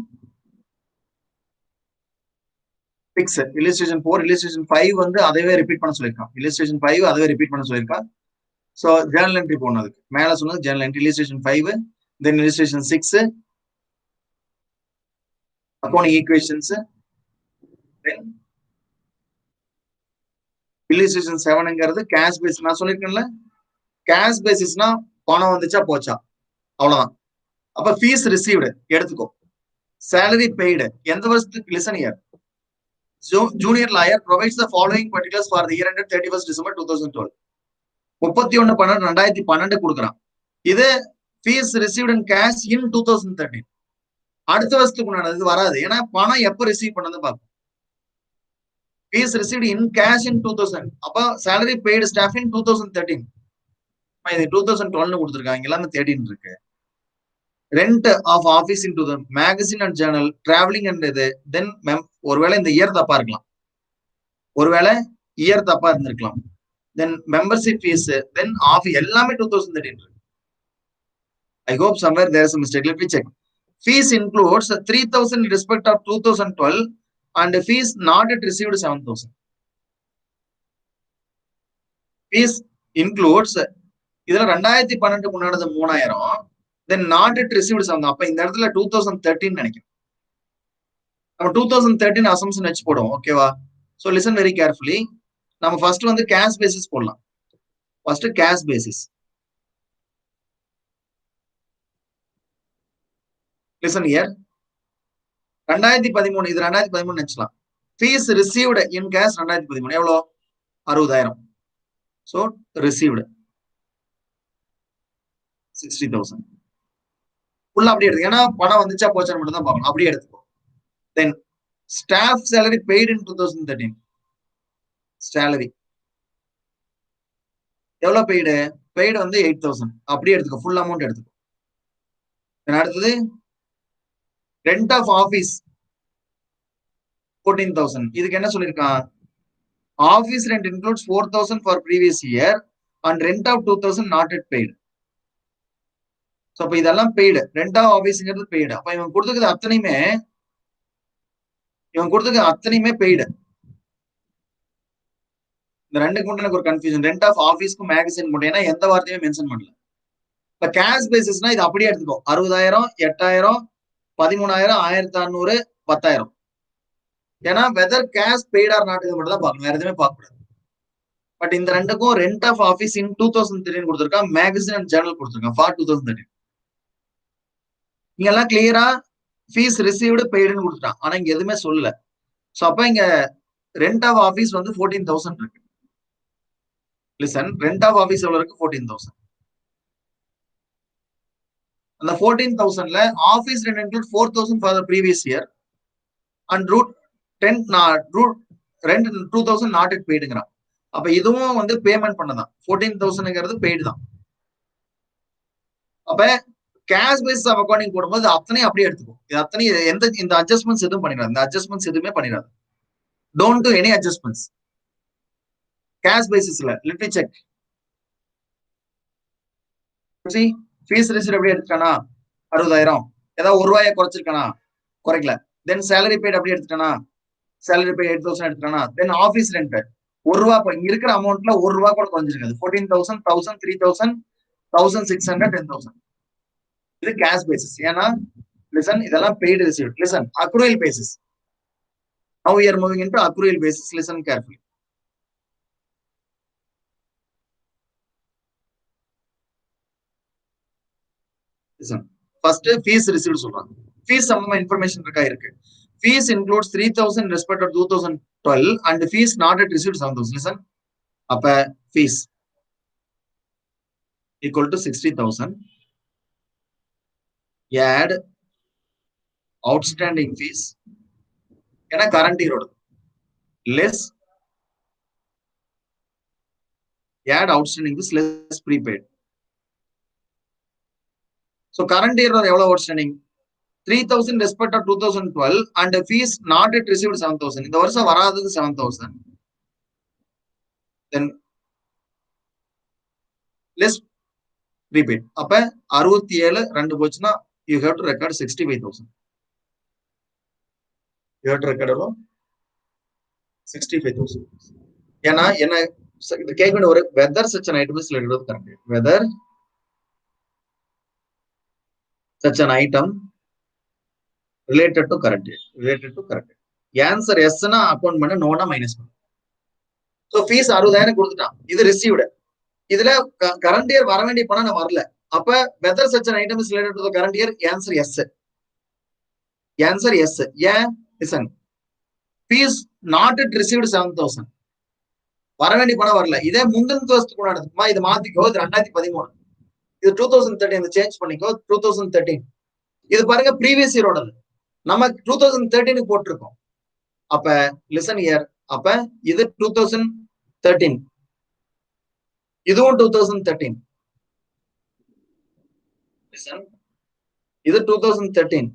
6, இல்லஸ்ட்ரேஷன் 4, இல்லஸ்ட்ரேஷன் 5 வந்து அதவே ரிப்பீட் பண்ண சொல்லியிருக்கான். இல்லஸ்ட்ரேஷன் 5 அதவே ரிப்பீட் பண்ண சொல்லியிருக்கான். ஸோ ஜேர்னல் என்ட்ரி போடணும். அதுக்கு மேல சொன்னது ஜேர்னல் என்ட்ரி, இல்லஸ்ட்ரேஷன் 5, தென் இல்லஸ்ட்ரேஷன் 6 அக்கௌண்டிங் ஈக்குவேஷன்ஸ், தென் இல்லஸ்ட்ரேஷன் 7ங்கிறது கேஷ் பேஸ். நான் சொல்லியிருக்கேன்ல, கேஷ் பேசிஸ்னா பணம் வந்துச்சா போச்சா அவ்வளவுதான். அப்ப ஃபீஸ் ரிசீவ்டு எடுத்துக்கோ, சேலரி பெய்டு எந்த வருஷத்துக்கு, listen year. Junior lawyer provides the following particulars for the year ended 31st December 2012. 31/12/2012 கொடுக்குறான். இது fees received in cash in 2013. அடுத்த வருஷத்துக்கு முன்னாடி வராது, ஏன்னா பணம் எப்ப ரிசீவ் பண்ணது பார்ப்போம். Fees received in cash in 2000, அப்ப சேலரி பெய்டு ஸ்டாஃப் இன் 2013. இது 2012 கொடுத்துருக்காங்க, எல்லாமே 13 இருக்கு. Rent of office in to the magazine and journal, travelling and இது, தென் ஒருவேளை இந்த இயர் தப்பா இருக்கலாம், ஒருவேளை இயர் தப்பா இருந்திருக்கலாம். தென் மெம்பர்ஷிப் ஃபீஸ், தென் ஆஃப் எல்லாமே 2013 இருக்கு. I hope somewhere there is a mistake. Let me check. Fees includes 3,000 in respect of 2012 and fees not yet received 7,000. Fees includes இதுல 2012 முன்னாடி 3000, then not yet received 7,000. அப்ப இந்த இடத்துல 2013 நினைக்கிறேன். நம்ம 2013 அசம்ஷன் வச்சு போடுவோம், ஓகேவா? So listen very carefully. நம்ம ஃபர்ஸ்ட் வந்து கேஷ் பேசிஸ் போடலாம். First cash basis. Listen here. 2013, இது 2013 நினைச்சலாம். ஃபீஸ் ரிசீவ்டு இன் கேஷ் 2013 எவ்வளோ? 60,000. So received 60,000. ஃபுல்லா அப்படியே எடுத்து, ஏன்னா பணம் வந்துச்சா போச்சான்னு மட்டும் தான் பார்க்கணும், அப்படியே எடுத்துக்கோ. Then staff salary paid in 2013. Salary எவ்வளவு பெய்டு? பெய்டு வந்து 8,000. அப்படியே எடுத்துக்கோ, ஃபுல் அமௌண்ட் எடுத்துக்கோ. அடுத்தது ரெண்ட் ஆஃப் ஆபீஸ் 14,000. இதுக்கு என்ன சொல்லியிருக்கான்? Office rent includes 4,000 for previous year and rent of 2,000 not yet paid. So அப்ப இதெல்லாம் பெய்டு, ரெண்ட் ஆஃப் ஆபீஸ்ங்கிறது பெய்டு. அப்ப இவன் கொடுத்துக்கிறது அத்தனையுமே பெய்டு. இந்த ரெண்டுக்கு மட்டும் எனக்கு ஒரு கன்ஃபியூஷன், ரெண்ட் ஆஃப் ஆபீஸ்க்கும் மேகசின் மட்டும், ஏன்னா எந்த வார்த்தையுமே மென்ஷன் பண்ணல. இப்ப கேஷ் பேசிஸ்னா இது அப்படியே எடுத்துக்கோ, 60,000, 8,000, 13,000, 1,600, 10,000. ஏன்னா whether cash paid or not, இது மட்டும் தான் பார்க்கணும், வேற எதுவுமே பார்க்க கூடாது. பட் இந்த ரெண்டுக்கும் ரெண்ட் ஆஃப் ஆபீஸ் இன் 2013 கொடுத்துருக்கான், மேகசின் அண்ட் ஜேர்னல் கொடுத்துருக்கான் ஃபார் 2013. இங்க எல்லாம் கிளியரா ஃபீஸ் ரிசீவ்டு பெய்டுன்னு கொடுத்துட்டான், ஆனா இங்க எதுவுமே சொல்லல. சோ அப்ப இங்க ரெண்ட் ஆஃப் ஆபீஸ் வந்து 14,000 இருக்கு. லிசன், ரெண்ட் ஆஃப் ஆபீஸ் எவ்வளவு இருக்கு? 14,000. அந்த 14,000ல office rent include 4,000 for the previous year and rent 2,000 not yet பெய்டுங்கிறான். அப்ப இதுவும் வந்து பேமெண்ட் பண்ணதான், 14,000ங்கிறது பெய்டு தான். அப்ப கேஷ் பேசிஸ் ஆஃப் அக்கவுண்டிங் போடும்போது அத்தனையும் அப்படியே எடுத்துக்கும். இது அத்தனை இந்த அட்ஜஸ்ட்மெண்ட்ஸ் எதுவும் பண்ணிடாது, இந்த அட்ஜஸ்ட்மெண்ட்ஸ் எதுவுமே பண்ணிடாது. Don't do any adjustments cash பேசிஸ்ல. Let me check. Fees received அப்படியே எடுத்துட்டானா 60,000, ஏதாவது ₹1 குறைச்சிருக்கானா? குறைக்கல. தென் சேலரி பெய்ட் அப்படியே எடுத்துட்டானா? சேலரி பெய்ட் 8,000 எடுத்துட்டானா? தென் ஆபீஸ் ரெண்ட் ₹1, இங்க இருக்கிற அமௌண்ட்ல ₹1 கூட குறைஞ்சிருக்காது. 14,000, 1,000, 3,000, 1,600, 10,000. இது கேஷ் பேசிஸ். ஏன்னா லிசன், இதெல்லாம் paid received. Listen, accrual basis. Now we are moving into accrual basis. Listen carefully. Listen. First, fees received சொல்றாங்க. Fees சம்பந்தமா information இருக்கு. Fees includes 3,000 in respect of 2012 and fees not yet received 7,000. Listen. அப்ப fees equal to 60,000. Add outstanding fees. ஏன்னா current year less add outstanding is less prepaid. So current year எவ்வளவு outstanding 3000 respect of 2012 and fees not yet received 7000. இந்த வருஷம் வராதது 7000. Then less prepaid. அப்ப 67 2 போச்சுன்னா you have to record 65,000. You have to record about 65,000. ஏன்னா என்ன இந்த கேட்க ஒரு whether such an item is related to current year. Whether such an item related to current year. Related to current year. Answer yes னா account பண்ண நோனா minus பண்ணு. So fees 60,000 கொடுத்துட்டான். இது ரிசீவ்டு. இதுல கரண்ட் இயர் வர வேண்டிய பணம் நான் வரல. அப்ப whether such an item is related to the current year, answer yes. Answer yes. ஏன் listen fees not it received 7,000 வர வேண்டிய பணம் வரல. இதே முந்தின வருஷத்துக்கு முன்னாடி இது மாத்திக்கோ. இது 2013. இது 2013 சேஞ்ச் பண்ணிக்கோ. 2013 இது பாருங்க ப்ரீவியஸ் இயரோடது. நம்ம 2013 போட்டிருக்கோம். அப்ப லிசன் இயர். அப்ப இது 2013 இதுவும் 2013 இது 2013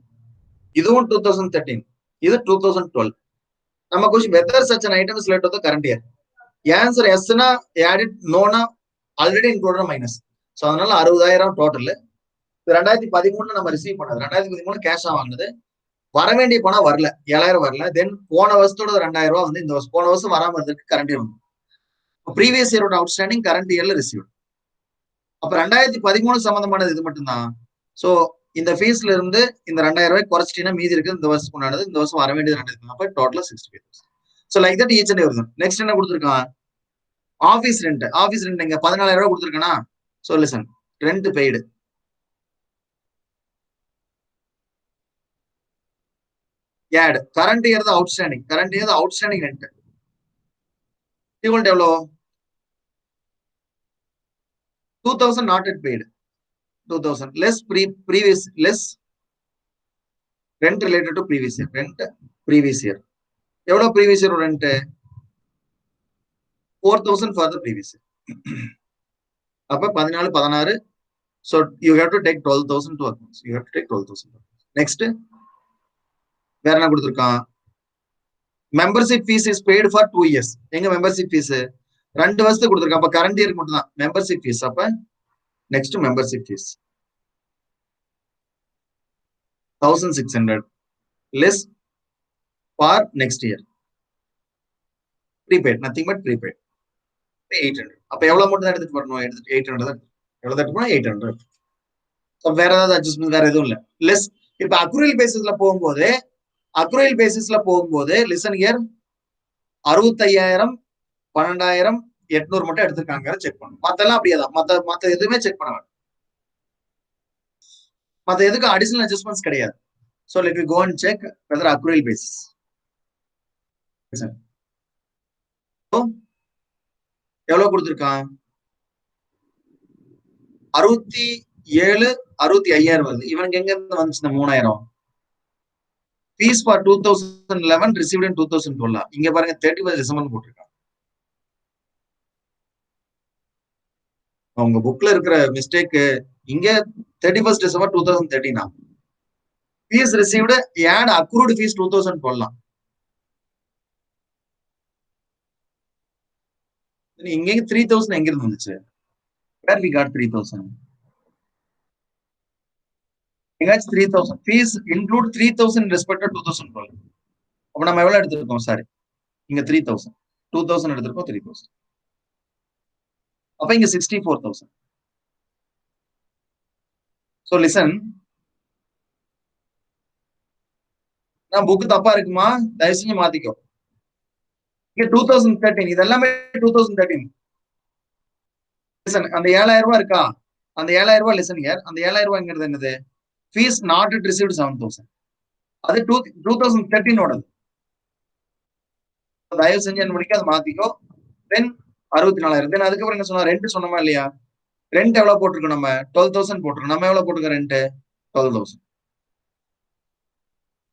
இதுவும் 2013 இது 2012. நம்ம question whether such an item is related to the current year. Answer எஸ்னா ஆட் நோனா ஆல்ரெடி இன்க்ளூடட் மைனஸ். ஸோ அதனால 60,000 டோட்டல். 2013 நம்ம ரிசீவ் பண்ணது. 2013 கேஷா வாங்கினது. வர வேண்டிய பணம் வரல. 7,000 வரல. தென் போன வருஷத்தோட 2,000 ரூபாய் வந்து இந்த வருஷம் போன வருஷம் வராம இருந்ததுக்கு கரண்ட் இயர் வந்து ப்ரீவியஸ் இயரோட அவுட்ஸ்டாண்டிங் கரண்ட் இயர்ல ரிசீவ். அப்ப 2013 சம்பந்தமானது இது மட்டும்தான். ஸோ இந்த ஃபீஸ்ல இருந்து இந்த 2,000 ரூபாய் குறைச்சிட்டீங்கன்னா மீதி இருக்கு இந்த வருஷம் கொண்டாடுது. இந்த வருஷம் வர வேண்டியது 2,000. அப்ப டோட்டலா 65,000. So like that each and every. Next என்ன கொடுத்துருக்கான் ஆஃபீஸ் ரெண்ட். ஆஃபீஸ் ரெண்ட் இங்க 14,000 ரூபாய் கொடுத்துருக்கானா. So listen rent paid add current year the outstanding. Current year the outstanding rent equal to எவ்வளோ 2,000 not yet paid. 2,000 less previous less rent related to previous year. Rent previous year எவ்வளோ previous year rent 4,000 for the previous year. அப்ப 14 16. So you have to take 12,000 to accounts. You have to take 12,000. Next வேற என்ன கொடுத்துருக்கான் membership fees is paid for 2 years. எங்க membership fees 2 வருஷத்துக்கு கொடுத்துருக்கான். அப்ப current இயருக்கு மட்டும் தான் மெம்பர்ஷிப் ஃபீஸ். அப்ப next membership fees 1,600 less for next year. Prepaid nothing but prepaid 800. அப்ப எவ்வளவு மட்டும் தான் எடுத்துட்டு வரணும். எடுத்துட்டு 800 தான் எவ்வளவு தான் எடுக்கணும் 800. வேற ஏதாவது அட்ஜஸ்ட்மெண்ட் வேற எதுவும் இல்லை. லெஸ் இப்ப அக்ரூவல் பேசிஸ்ல போகும்போது லிசன் இயர் 65,000 12,000 800 மட்டும் எடுத்திருக்காங்க செக் பண்ணும். மத்தெல்லாம் அப்படியேதான். மத்த எதுவுமே செக் பண்ண வேண்டாம். மத்த எதுக்கு அடிஷனல் அட்ஜஸ்ட்மெண்ட்ஸ் கிடையாது. So let me go and check whether accrual basis. எவ்வளவு கொடுத்திருக்கான் 67 65,000 வருது. இவனுக்கு எங்க இருந்து வந்துச்சு இந்த 3,000 ஃபீஸ் ஃபார் 2011 ரிசீவ்ட் இன் 2012. இங்க பாருங்க 31 டிசம்பர் போட்டிருக்காங்க. உங்க புக்ல இருக்கிற மிஸ்டேக் இங்க 31 டிசம்பர் 2013. ஃபீஸ் ரிசீவ்டு ஆட் அக்ரூட் ஃபீஸ் 2012. இங்க 3,000 எங்க இருந்து வந்துச்சு. where we got 3,000 எங்காச்சும் 3,000 ஃபீஸ் இன்க்ளூட் 3,000 ரெஸ்பெக்ட் 2012. அப்ப நம்ம எவ்வளவு எடுத்திருக்கோம் சாரி இங்க 3,000 2,000 எடுத்திருக்கோம் 3,000. அப்ப இங்க 64,000. So listen, நான் புக் தப்பா இருக்குமா தயவு செஞ்சு மாத்திக்கோ. இங்க 2013 இதெல்லாமே 2013. லிசன் அந்த 7,000 ரூபாய் இருக்கா அந்த 7,000 ரூபாய் லிசன் இயர் அந்த 7,000 ரூபாய்ங்கிறது என்னது ஃபீஸ் நாட் இட் ரிசீவ்ட் 7,000. அது 2013 ஓடது. தயவு செஞ்சு என்ன பண்ணிக்க அதை மாத்திக்கோ. தென் 64,000. தென் அதுக்கப்புறம் என்ன சொன்னா ரெண்ட் சொன்னோமா இல்லையா. ரெண்ட் எவ்வளவு போட்டிருக்கோம் நம்ம 12,000 போட்டிருக்கோம். நம்ம எவ்வளவு போட்டிருக்கோம் ரெண்ட் 12,000.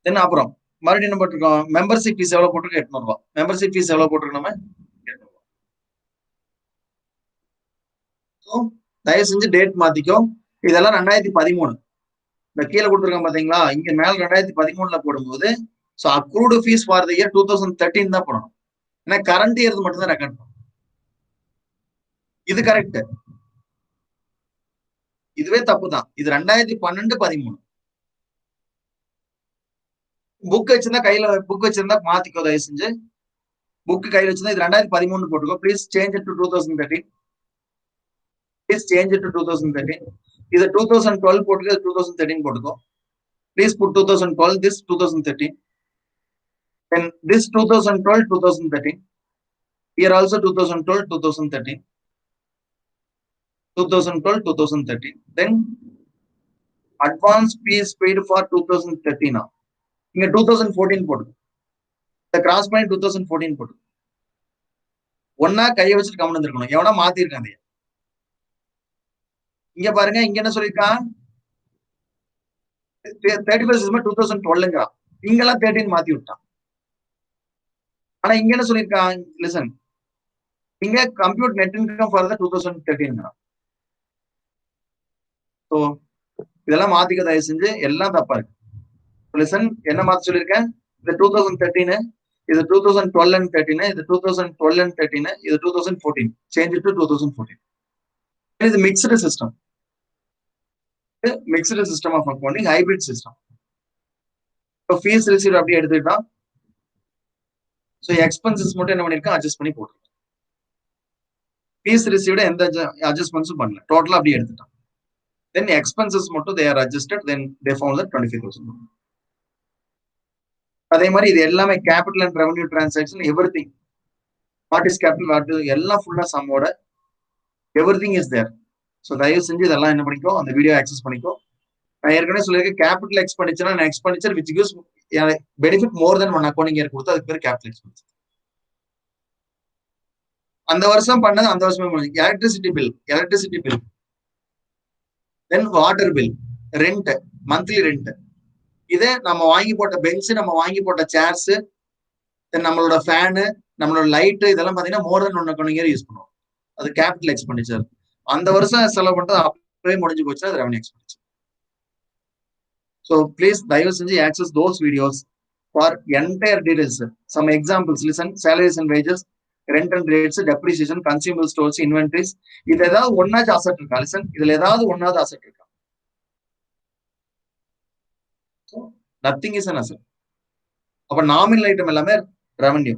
தென் அப்புறம் மறுபடியும் என்ன போட்டிருக்கோம் மெம்பர்ஷிப் ஃபீஸ் எவ்வளவு போட்டிருக்கோம் 800 ரூபாய். மெம்பர்ஷிப் ஃபீஸ் எவ்வளவு போட்டிருக்கோம் நம்ம 800 ரூபாய். தயவு செஞ்சு டேட் மாத்திக்கோ. இதெல்லாம் 2013. இந்த கீழே கொடுத்துருக்காங்க பாத்தீங்களா, இங்க மேல 2013 போடும்போது so accrued fees for the year 2013 தான் போடணும். ஏன்னா கரண்ட் இயர் மட்டும் தான் ரெக்கார்ட் பண்ணும். இது கரெக்ட், இதுவே தப்பு தான். இது 2012-13 புக் வச்சிருந்தா கையில புக் வச்சிருந்தா மாத்திக்கோ தயவு செஞ்சு. புக் கையில வச்சிருந்தா இது 2013 போட்டுக்கோ. Please change it to 2013. Please change it to 2013. இது 2012 போட்டுக்கோ, 2013 போட்டுக்கோ. Please put 2012, this 2013. Then this 2012, 2013. Here also 2012, 2013. 2012, 2013. Then advance fees paid for 2013. இங்க 2014 போட்டு இந்த கிராஸ் பண்ணி 2014 போட்டு ஒன்னா கையை வச்சுட்டு கவனம் இருக்கணும். எவனா மாத்தி இருக்காங்க. இங்க பாருங்க, இங்க என்ன சொல்லிருக்கான், 31st December 2012. இங்கெல்லாம் 13 மாத்தி விட்டான். ஆனா இங்க என்ன சொல்லிருக்கான், லிசன், இங்க compute net income for the 2013. So இதெல்லாம் மாத்திக்க தயவு செஞ்சு, எல்லாம் தப்பா இருக்கு. லிசன், என்ன மாத்த சொல்லியிருக்கேன், இது 2013, இது 2012 and 13, இது 2012 and 13, இது 2014. Change it to 2014. இது mixed system, mixed system of accounting, hybrid system. இப்போ ஃபீஸ் ரிசீவ் அப்படியே எடுத்துக்கிட்டா, ஸோ எக்ஸ்பென்சஸ் மட்டும் என்ன பண்ணிருக்கேன், அட்ஜஸ்ட் பண்ணி போட்டுருக்கேன். ஃபீஸ் ரிசீவ்ட எந்த அட்ஜஸ்ட்மெண்ட்ஸும் பண்ணல, டோட்டலா அப்படியே எடுத்துட்டான். தென் எக்ஸ்பென்சஸ் மட்டும் they are adjusted, then they found that 25,000. அதே மாதிரி இது எல்லாமே capital and revenue transaction, everything, what is capital, what எல்லாம் ஃபுல்லா சம்மோட எவ்ரிதிங் இஸ் தேர். ஸோ தயவு செஞ்சு இதெல்லாம் என்ன பண்ணிக்கோ, அந்த வீடியோ ஆக்சஸ் பண்ணிக்கோ. நான் ஏற்கனவே சொல்லியிருக்கேன், capital expenditure expenditure which gives benefit more then one accounting year கொடுத்து அதுக்கு பேர் கேபிட்டல் எக்ஸ்பெண்டிச்சர். அந்த வருஷம் பண்ணது அந்த வருஷமே. எலக்ட்ரிசிட்டி பில், தென் water bill, rent, monthly rent, இதே நம்ம வாங்கி போட்ட பெஞ்ச், நம்ம வாங்கி போட்ட சேர்ஸ், தென் நம்மளோட ஃபேனு, நம்மளோட லைட், இதெல்லாம் பாத்தீங்கன்னா மோர் தென் ஒன் அக்கௌண்டிங் இயர் யூஸ் பண்ணுவோம். அது கேபிட்டல் எக்ஸ்பெண்டிச்சர். அந்த வருஷம் செலவு பண்றது அப்பவே முடிஞ்சு போச்சு, அது ரெவன்யூ எக்ஸ்பெண்டிச்சர். ஸோ ப்ளீஸ் தயவு செஞ்சு access those videos for entire details. Some examples, listen, salaries and wages, rent and rates, depreciation, consumer stores, inventories, இது ஏதாவது ஒன்னாச்சும் அசெட் இருக்கா, லிசன், இதுல ஏதாவது ஒன்னாவது அசெட் இருக்கா? Nothing is an asset. அப்ப நாமினல் ஐட்டம் எல்லாமே ரெவன்யூ.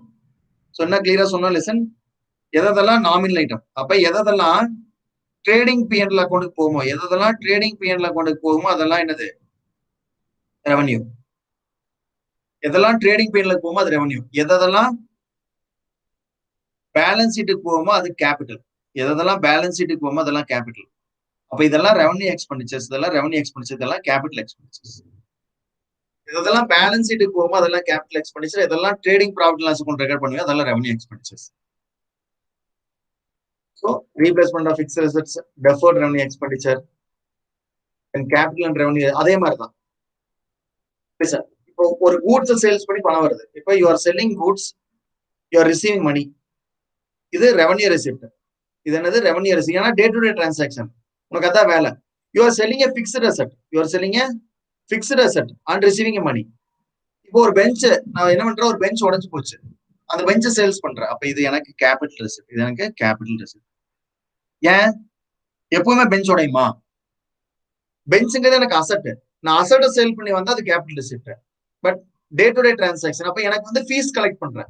ஸோ என்ன கிளியரா சொன்னா, லிசன், எதெல்லாம் நாமினல் ஐட்டம், அப்ப எதெல்லாம் ட்ரேடிங் பிஎன்எல் அக்கௌண்ட்டுக்கு போகுமோ, எதெல்லாம் ட்ரேடிங் பிஎன்எல் அக்கௌண்ட்டுக்கு போகுமோ அதெல்லாம் என்னது, ரெவன்யூ. எதெல்லாம் ட்ரேடிங் பிஎன்எல் போகுமோ அது ரெவன்யூ. எதெல்லாம் பேலன்ஸ் ஷீட்டுக்கு போகுமோ அது கேபிட்டல். எதெல்லாம் பேலன்ஸ் ஷீட்டுக்கு போகுமோ அதெல்லாம் கேபிட்டல். அப்ப இதெல்லாம் ரெவன்யூ எக்ஸ்பெண்டிச்சர்ஸ், இதெல்லாம் ரெவன்யூ எக்ஸ்பெண்டிச்சர், இதெல்லாம் கேபிட்டல் எக்ஸ்பெண்டிச்சர்ஸ். இதெல்லாம் பேலன்ஸ் ஷீட்டுக்கு போகுமோ அதெல்லாம் கேபிட்டல் எக்ஸ்பெண்டிச்சர். இதெல்லாம் trading profit loss account record பண்ணுங்க, அதெல்லாம் revenue expenditures. So replacement of fixed assets, deferred revenue expenditure, and capital and revenue அதே மாதிரி தான். சார், இப்போ ஒரு கூட்ஸ் சேல்ஸ் பண்ணி பணம் வருது. இப்போ you are selling goods, you are receiving money, இது ரெவன்யூ ரெசிப்ட். இது என்னது, ரெவன்யூ ரெசிப்ட். ஏன்னா டே டு டே டிரான்சாக்ஷன், உனக்கு அதான் வேலை. You are selling a fixed asset, you are selling a fixed asset and receiving a money. இப்போ ஒரு bench நான் என்ன பண்றேன், ஒரு பெஞ்ச் உடஞ்சு போச்சு, அந்த பெஞ்சை சேல்ஸ் பண்றேன். அப்ப இது எனக்கு கேபிட்டல் ரெசிப்ட், இது எனக்கு கேபிட்டல் ரெசிப்ட். ஏன் எப்பவுமே பெஞ்ச் உடையுமா? பெஞ்சுங்கிறது எனக்கு அசெட், நான் அசெட்டை சேல் பண்ணி வந்தா அது capital receipt. But day to day transaction, அப்ப எனக்கு வந்து ஃபீஸ் கலெக்ட் பண்றேன்,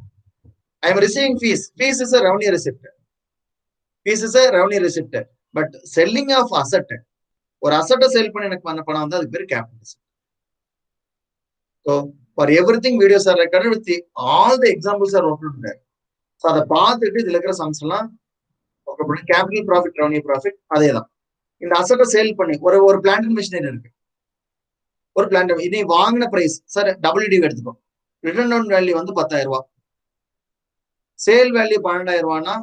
I am receiving fees, fees is a revenue receipt, fees is a revenue receipt. But selling of asset, ஒரு அசெட்டை சேல் பண்ணி எனக்கு பண்ண பணம் வந்து அதுக்கு பேர் capital receipt. So for everything videos are recorded with all the examples are noted there. So அதை பார்த்துட்டு இதுல இருக்கிற சம்ஸ் எல்லாம் கேபிட்டல் ப்ராஃபிட், ரெவன்யூ ப்ராஃபிட் அதே தான். இந்த அசெட்டை சேல் பண்ணி ஒரு பிளான்ட் அண்ட் மிஷினரி இருக்கு, ஒரு பிளான்ட், இதை வாங்கின பிரைஸ் சார் WDV எடுத்துக்கோ, ரிட்டர்ன் ஆன் வேல்யூ வந்து 10,000 ரூபாய், சேல் வேல்யூ 12,000 ரூபாய்னா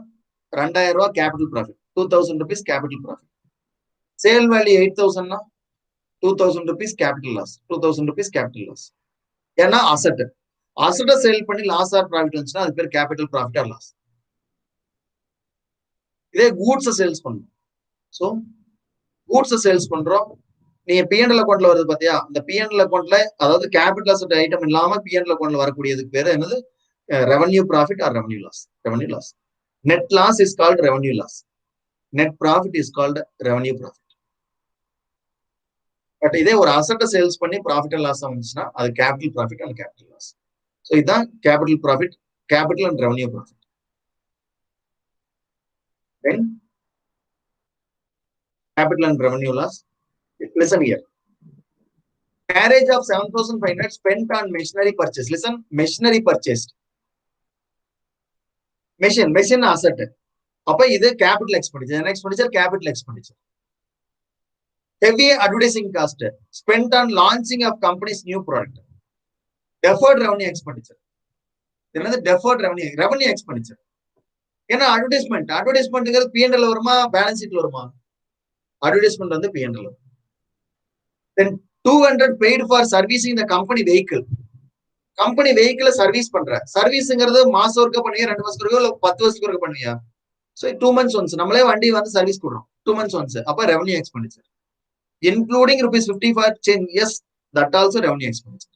2,000 ரூபாய் capital profit, 2,000 rupees capital profit. Sale value 8,000னா 2,000 rupees capital loss, 2,000 rupees capital loss. ஏன்னா அசெட், அசெட்டை சேல் பண்ணி லாஸ் ஆர் ப்ராஃபிட் வந்துச்சுன்னா அது பேர் கேபிட்டல் ப்ராஃபிட் ஆர் லாஸ். இதே கூட்ஸை சேல்ஸ் பண்ணணும், ஸோ கூட்ஸ் சேல்ஸ் பண்றோம். நீங்க பிஎன்எல் அக்கௌண்ட்ல வருது பாத்தியா, இந்த பிஎன்எல் அக்கௌண்ட்ல அதாவது கேபிட்டல் அசெட் ஐட்டம் இல்லாம பிஎன்எல் அக்கௌண்ட்ல வரக்கூடியதுக்கு பேரு என்னது? Revenue profit or revenue loss. Revenue loss. Net loss is called revenue loss. Net profit is called revenue profit. But இதே ஒரு அசெட்டை சேல்ஸ் பண்ணி ப்ராஃபிட் அண்ட் லாஸ் வந்துச்சுன்னா அது capital profit and capital loss. So இதுதான் capital profit, capital and revenue profit. Then capital and revenue loss. Listen here. Carriage of 7,500 spent on machinery purchase. Listen, machinery purchased. Machine asset. அப்ப இது capital expenditure. Next expenditure, capital expenditure. Heavy advertising cost spent on launching of company's new product. Deferred revenue expenditure. என்னது deferred revenue expenditure. ஏன்னா அட்வர்டைஸ்மெண்ட்ங்கிறது PNL வருமா balance ஷீட்ல வருமா? Advertisement வந்து PNL. Then 200 paid for servicing the company vehicle. Company வெஹிக்கிளை service பண்ற. சர்வீஸ்ங்கிறது மாசம் ஒருக்க பண்ணுவியா, 2 மாசத்துக்கு ஒருக்க, இல்ல 10 வருஷத்துக்கு ஒருக்க பண்ணுவியா? ஸோ 2 months ஒன்ஸ் நம்மளே வண்டி வந்து சர்வீஸ் கொடுறோம். 2 months ஒன்ஸ். அப்ப revenue expenditure including ₹50 for change. Yes, that also revenue expenditure.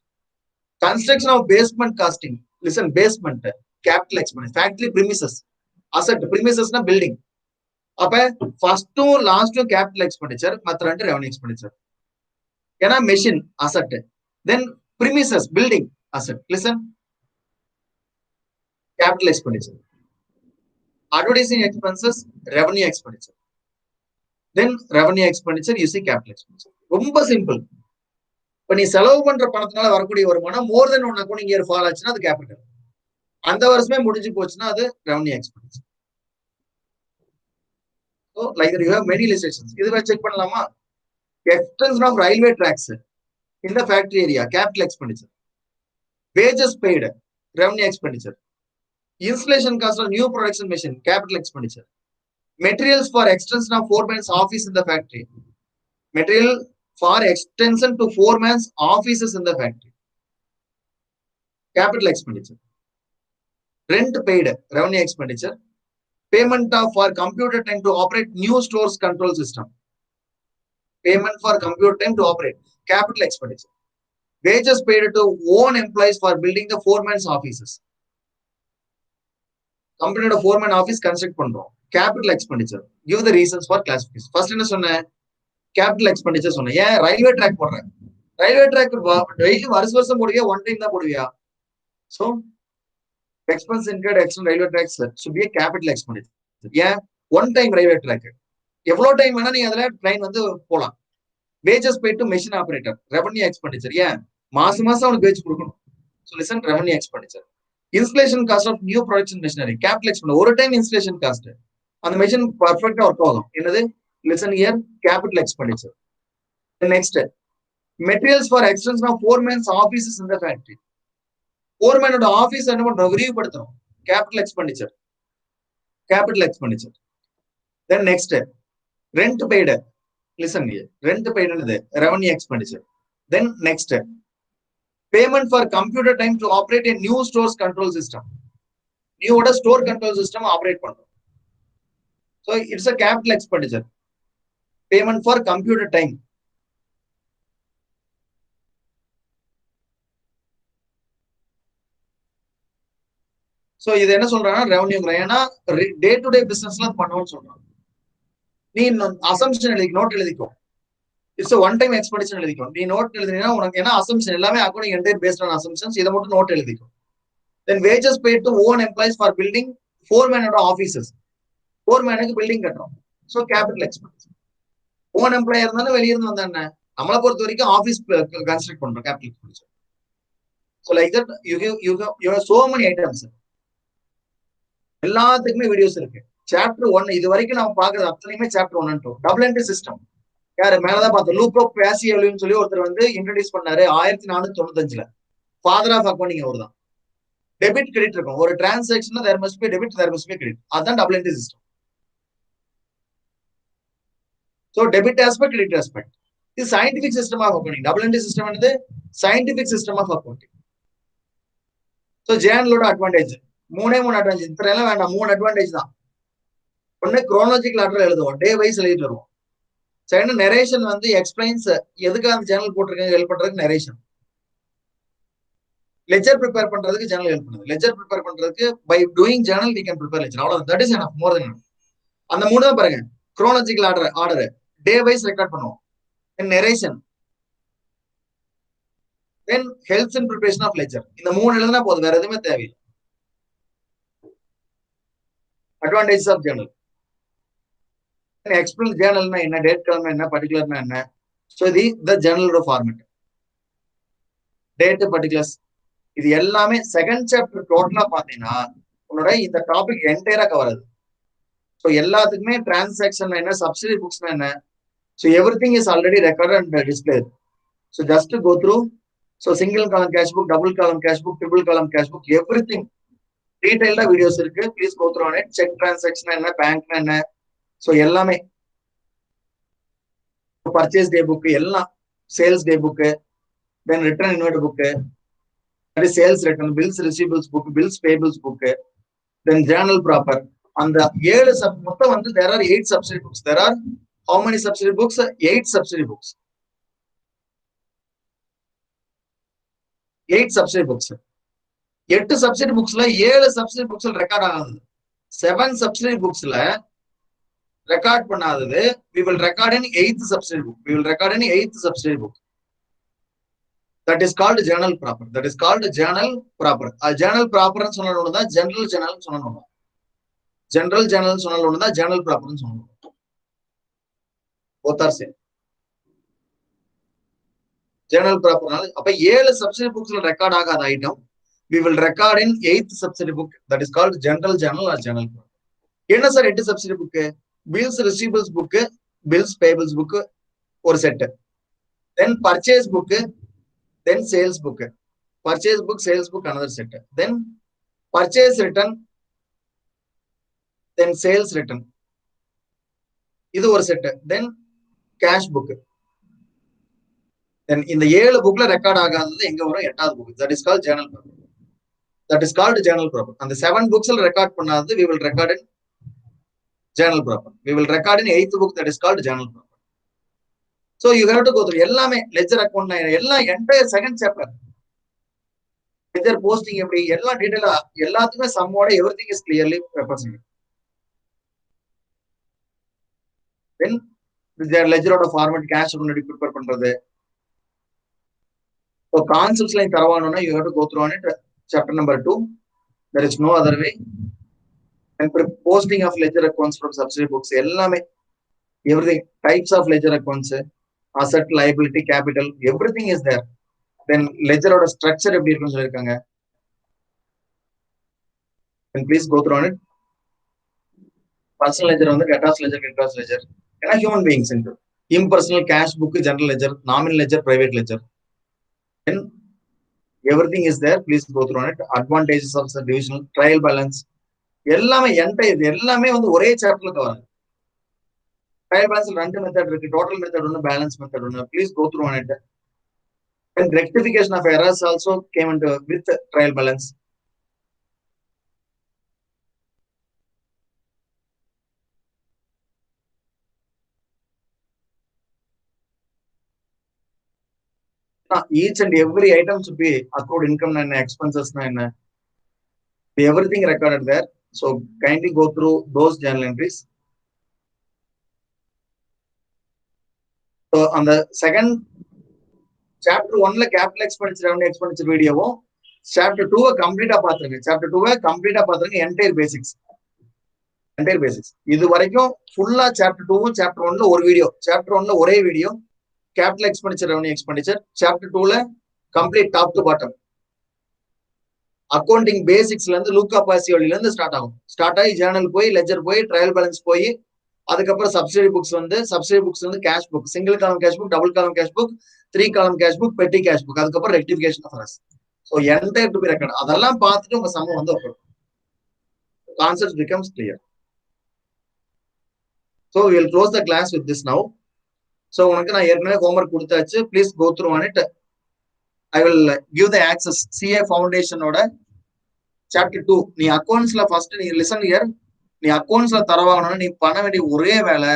Construction of basement costing. Listen, basement capital expenditure. Factory premises asset. பிரிமிசஸ்னா பில்டிங். அப்ப ஃபர்ஸ்டும் லாஸ்டும் கேபிட்டல் எக்ஸ்பெண்டிச்சர், மற்ற ரெண்டு ரெவன்யூ எக்ஸ்பெண்டிச்சர். ஏன்னா machine asset, then premises building asset. Listen, capital expenditure. Advertising expenses revenue expenditure. Then revenue expenditure you see capital expenditure. ரொம்ப simple. இப்ப நீ செலவு பண்ற பணத்தினால வரக்கூடிய வருமானம் மோர் தென் ஒன் அக்கௌண்டிங் இயர் ஃபால் ஆச்சுன்னா அது கேபிட்டல். அந்த வருஷமே முடிஞ்சு போச்சுன்னா அது revenue expenditure. So, like that you have many illustrations. இதுவே செக் பண்ணலாமா? Extension of railway tracks in the factory area, capital expenditure. Wages paid, revenue expenditure. Installation cost of new production machine, capital expenditure. Materials for extension of foreman's office in the factory. Material for extension to foreman's offices in the factory. Capital expenditure. Rent paid, revenue expenditure. Payment for computer time to operate new stores control system. Payment for computer time to operate. Capital expenditure. Wages paid to own employees for building the foreman's offices. Company to foreman office construct பண்றோம். Capital expenditure. Give the reasons for classification. First என்ன சொன்னேன்? Capital expenditure சொன்னேன். ஏன் railway track போடுறேன்? Railway track daily வருஷம் போடுவியா, one time தான் போடுவியா? So expense incurred external railway tracks should be a capital expenditure. ஏன் one time railway track எவ்வளவு time வேணா நீ அதுல ட்ரெயின் வந்து போலாம். Wages paid to machine operator, revenue expenditure. ஏன் மாசம் அவனுக்கு வேஜ் கொடுக்கணும். So listen, revenue expenditure. Installation cost of new production machinery, capital expenditure. ஒரு டைம் இன்ஸ்டலேஷன் காஸ்ட், அந்த மிஷின் பர்ஃபெக்ட்டா ஒர்க் ஆகும். என்னது? Listen here, capital expenditure. Next, materials for extension of foreman's offices in the factory. ஃபோர்மேனோட office என்ன பண்றோம்? விரிவுபடுத்துறோம். Capital expenditure. Capital expenditure. Then next, rent paid. Listen here, rent paid என்னது? Revenue expenditure. Then next, payment for computer time to operate a new stores control system. நியூவோட store control system operate பண்றோம். So it's a capital expenditure. Payment for computer time. So இது என்ன சொல்றாங்கன்னா revenue. ஏன்னா டே to டே பிசினஸ்ல பண்ணுவோம்னு சொல்றாங்க. நீ அசம்ஷன் எழுதிக்கோ, நோட் எழுதிக்கோ. இட்ஸ் ஒன் டைம் எக்ஸ்பெண்டிச்சர் எழுதிக்கோ. நீ நோட் எழுதினா உனக்கு ஏன்னா அசம்ஷன் எல்லாமே accounting entire based on assumptions. இதை மட்டும் நோட் எழுதிக்கோ. Then wages paid to own employees for building foreman offices. ஃபோர்மேனுக்கு பில்டிங் கட்டுறோம். So capital expenditure. Own employer இருந்தாலும் வெளியிருந்து வந்தா என்ன? நம்மளை பொறுத்த வரைக்கும் ஆஃபீஸ் கன்ஸ்ட்ரக்ட் பண்றோம். Capital expenditure. So like that you have so many items. எல்லாத்துக்குமே வீடியோஸ் இருக்கு. சாப்டர் 1 இது வரைக்கும் நம்ம பாக்குறது அத்தனையுமே chapter 1 and 2. Double entry system யாரு மேலதான் பார்த்தோம். லூக்கோ பேசியவ்லின்னு சொல்லி ஒருத்தர் வந்து இன்ட்ரோடியூஸ் பண்ணாரு 1495. ஃபாதர் ஆஃப் அக்கௌண்டிங் அவர் தான். டெபிட் கிரெடிட் இருக்கும். ஒரு transaction there must be debit, there must be credit. அதான் double entry system. So debit aspect, credit aspect. The scientific system of accounting. Double entry system and the scientific system of accounting. So Jan load advantage. மூணு advantage. இத்தனை வேண்டாம், 3 advantage தான். ஒன்னு chronological order எழுதுவோம். Day wise எழுதிட்டு வருவோம். Second narration வந்து explains எதுக்கு அந்த ஜேர்னல் போட்டிருக்காங்க ஹெல்ப் பண்றதுக்கு நெரேஷன். லெஜர் ப்ரிப்பேர் பண்றதுக்கு ஜேர்னல் ஹெல்ப் பண்ணுது. லெஜர் ப்ரிப்பேர் பண்றதுக்கு by doing journal we can prepare ledger. அவ்வளவு that is enough, more then enough. அந்த மூணு தான் பாருங்க. Chronological order day wise record பண்ணுவோம். Narration, then helps in preparation of ledger. இந்த மூணு எழுதுனா போதும், வேற எதுவுமே தேவையில்லை. Advantages of journal. எக்ஸ்பிளைன் ஜேர்னல்னா என்ன, டேட் கிழமை என்ன, பர்டிகுலர்னா என்ன. ஸோ இது த ஜேர்னலோட ஃபார்மேட். டேட், பர்டிகுலர்ஸ், இது எல்லாமே செகண்ட் சாப்டர் டோட்டலா பாத்தீங்கன்னா உன்னோட இந்த டாபிக் என்டையரா கவர் ஆகுது. ஸோ எல்லாத்துக்குமே டிரான்சாக்ஷன் என்ன, சப்சிடி புக்ஸ்னா என்ன, so everything is already record and display. So just go through. So single column cash book, double column cash book, triple column cash book, everything டீடைல்டா videos இருக்கு. Please go through on it. Check transaction என்ன, பேங்க்னா என்ன, so எல்லாமே. Purchase day book எல்லாம், sales day book, then return invert book, sales return, bills receivables book, bills payables book, then journal proper. அந்த 7 மொத்தம் வந்து there are 8 subsidy books. There are how many subsidy books? 8 subsidy books. 8 subsidy books. 8 subsidy booksல 7 subsidy booksல record ஆகாது. 7 subsidy booksல record பண்ணாதது we will record in 8th subsidy book. We will record in 8th subsidy book. That is called journal proper. That is called journal proper. Journal proper ன்னு சொன்ன ஒண்ணு தான் general journal ன்னு சொன்ன ஒண்ணு. General journal ன்னு சொன்ன ஒண்ணு தான் journal proper ன்னு சொன்ன ஒண்ணு. Both are same. Journal proper நால அப்ப 7 subsidy booksல ரெக்கார்ட் ஆகாத item we will record in 8th subsidy book. That is called general journal or journal proper. என்ன sir 8 subsidy book? Bills receivables book, bills payables book ஒரு set, then purchase book, then sales book. Purchase book, sales book another set, then purchase return, then sales return, இது ஒரு set, then cash book. then இந்த 7 புக்ல record ஆகாதது எங்க வரும்? 8வது book. that is called journal proper. That is called journal proper. அந்த 7 booksல record பண்ணாதது we will record in journal proper. We will record in 8th book. That is called journal proper. So you have to go through எல்லாமே ledger account எல்லாம் entire second chapter. ledger posting எப்படி எல்லாம் டீடைலா எல்லாத்துக்குமே சம்மோட everything is clearly represented. Then the ledger ஓட format, cash account எப்படி prepare பண்றது. So concepts லைன் தரவானோனா you have to go through on it. Chapter number 2. There is no other way. And posting of ledger accounts from subsidy books எல்லாமே everything, types of ledger accounts, asset, liability, capital, everything is there. Then ledger ஓட structure எப்படி இருக்குன்னு சொல்லிருக்காங்க. And please go through on it. Personal ledger வந்து debtors ledger, creditors ledger, ஏன்னா human beings into impersonal cash book, general ledger, nominal ledger, private ledger. Then everything is there. Please go through on it. Advantages of the divisional, trial balance, எல்லாமே entire எல்லாமே வந்து ஒரே சாப்டர்ல cover. Trial balance 2 method இருக்கு. Total method ஒன்று, balance method ஒன்று. Please go through on it. And rectification of errors also came into with trial balance. Each and every item should be accrued income and expenses and everything recorded there. So kindly go through those journal entries. So on the second chapter 1 capital expenditure, revenue expenditure video, chapter 2 complete பாத்துருங்க. chapter 2 complete பாத்துருங்க. entire basics. இது வரைக்கும் ஃபுல்லா chapter 2 chapter 1 ஒரு video, chapter 1 ஒரே video, capital expenditure, revenue expenditure. chapter 2 complete top to bottom. Accounting பேசிக்ஸ்ல இருந்து லூக்கா பாசியோலில இருந்து ஸ்டார்ட் ஆகும். ஸ்டார்ட் ஆகி ஜேர்னல் போய், லெஜர் போய், ட்ரையல் பேலன்ஸ் போய், அதுக்கப்புறம் சப்சிடி புக்ஸ் வந்து cash book, single column cash book, double column cash book, 3 column cash book, petty cash book, அதுக்கப்புறம் rectification of errors. So entire to be record. அதெல்லாம் பார்த்துட்டு உங்க சம்மம் வந்து concept becomes clear. So we will close the class with this now. So உனக்கு நான் ஏற்கனவே homework கொடுத்தாச்சு. Please go through on it. I will give the access. CA Foundation ஓட chapter 2. நீ அக்கௌண்ட்ஸ்ல ஃபர்ஸ்ட் நீ லிசன் ஹியர். நீ அக்கௌண்ட்ஸ்ல தரவாகணும்னா நீ பண்ண வேண்டிய ஒரே வேலை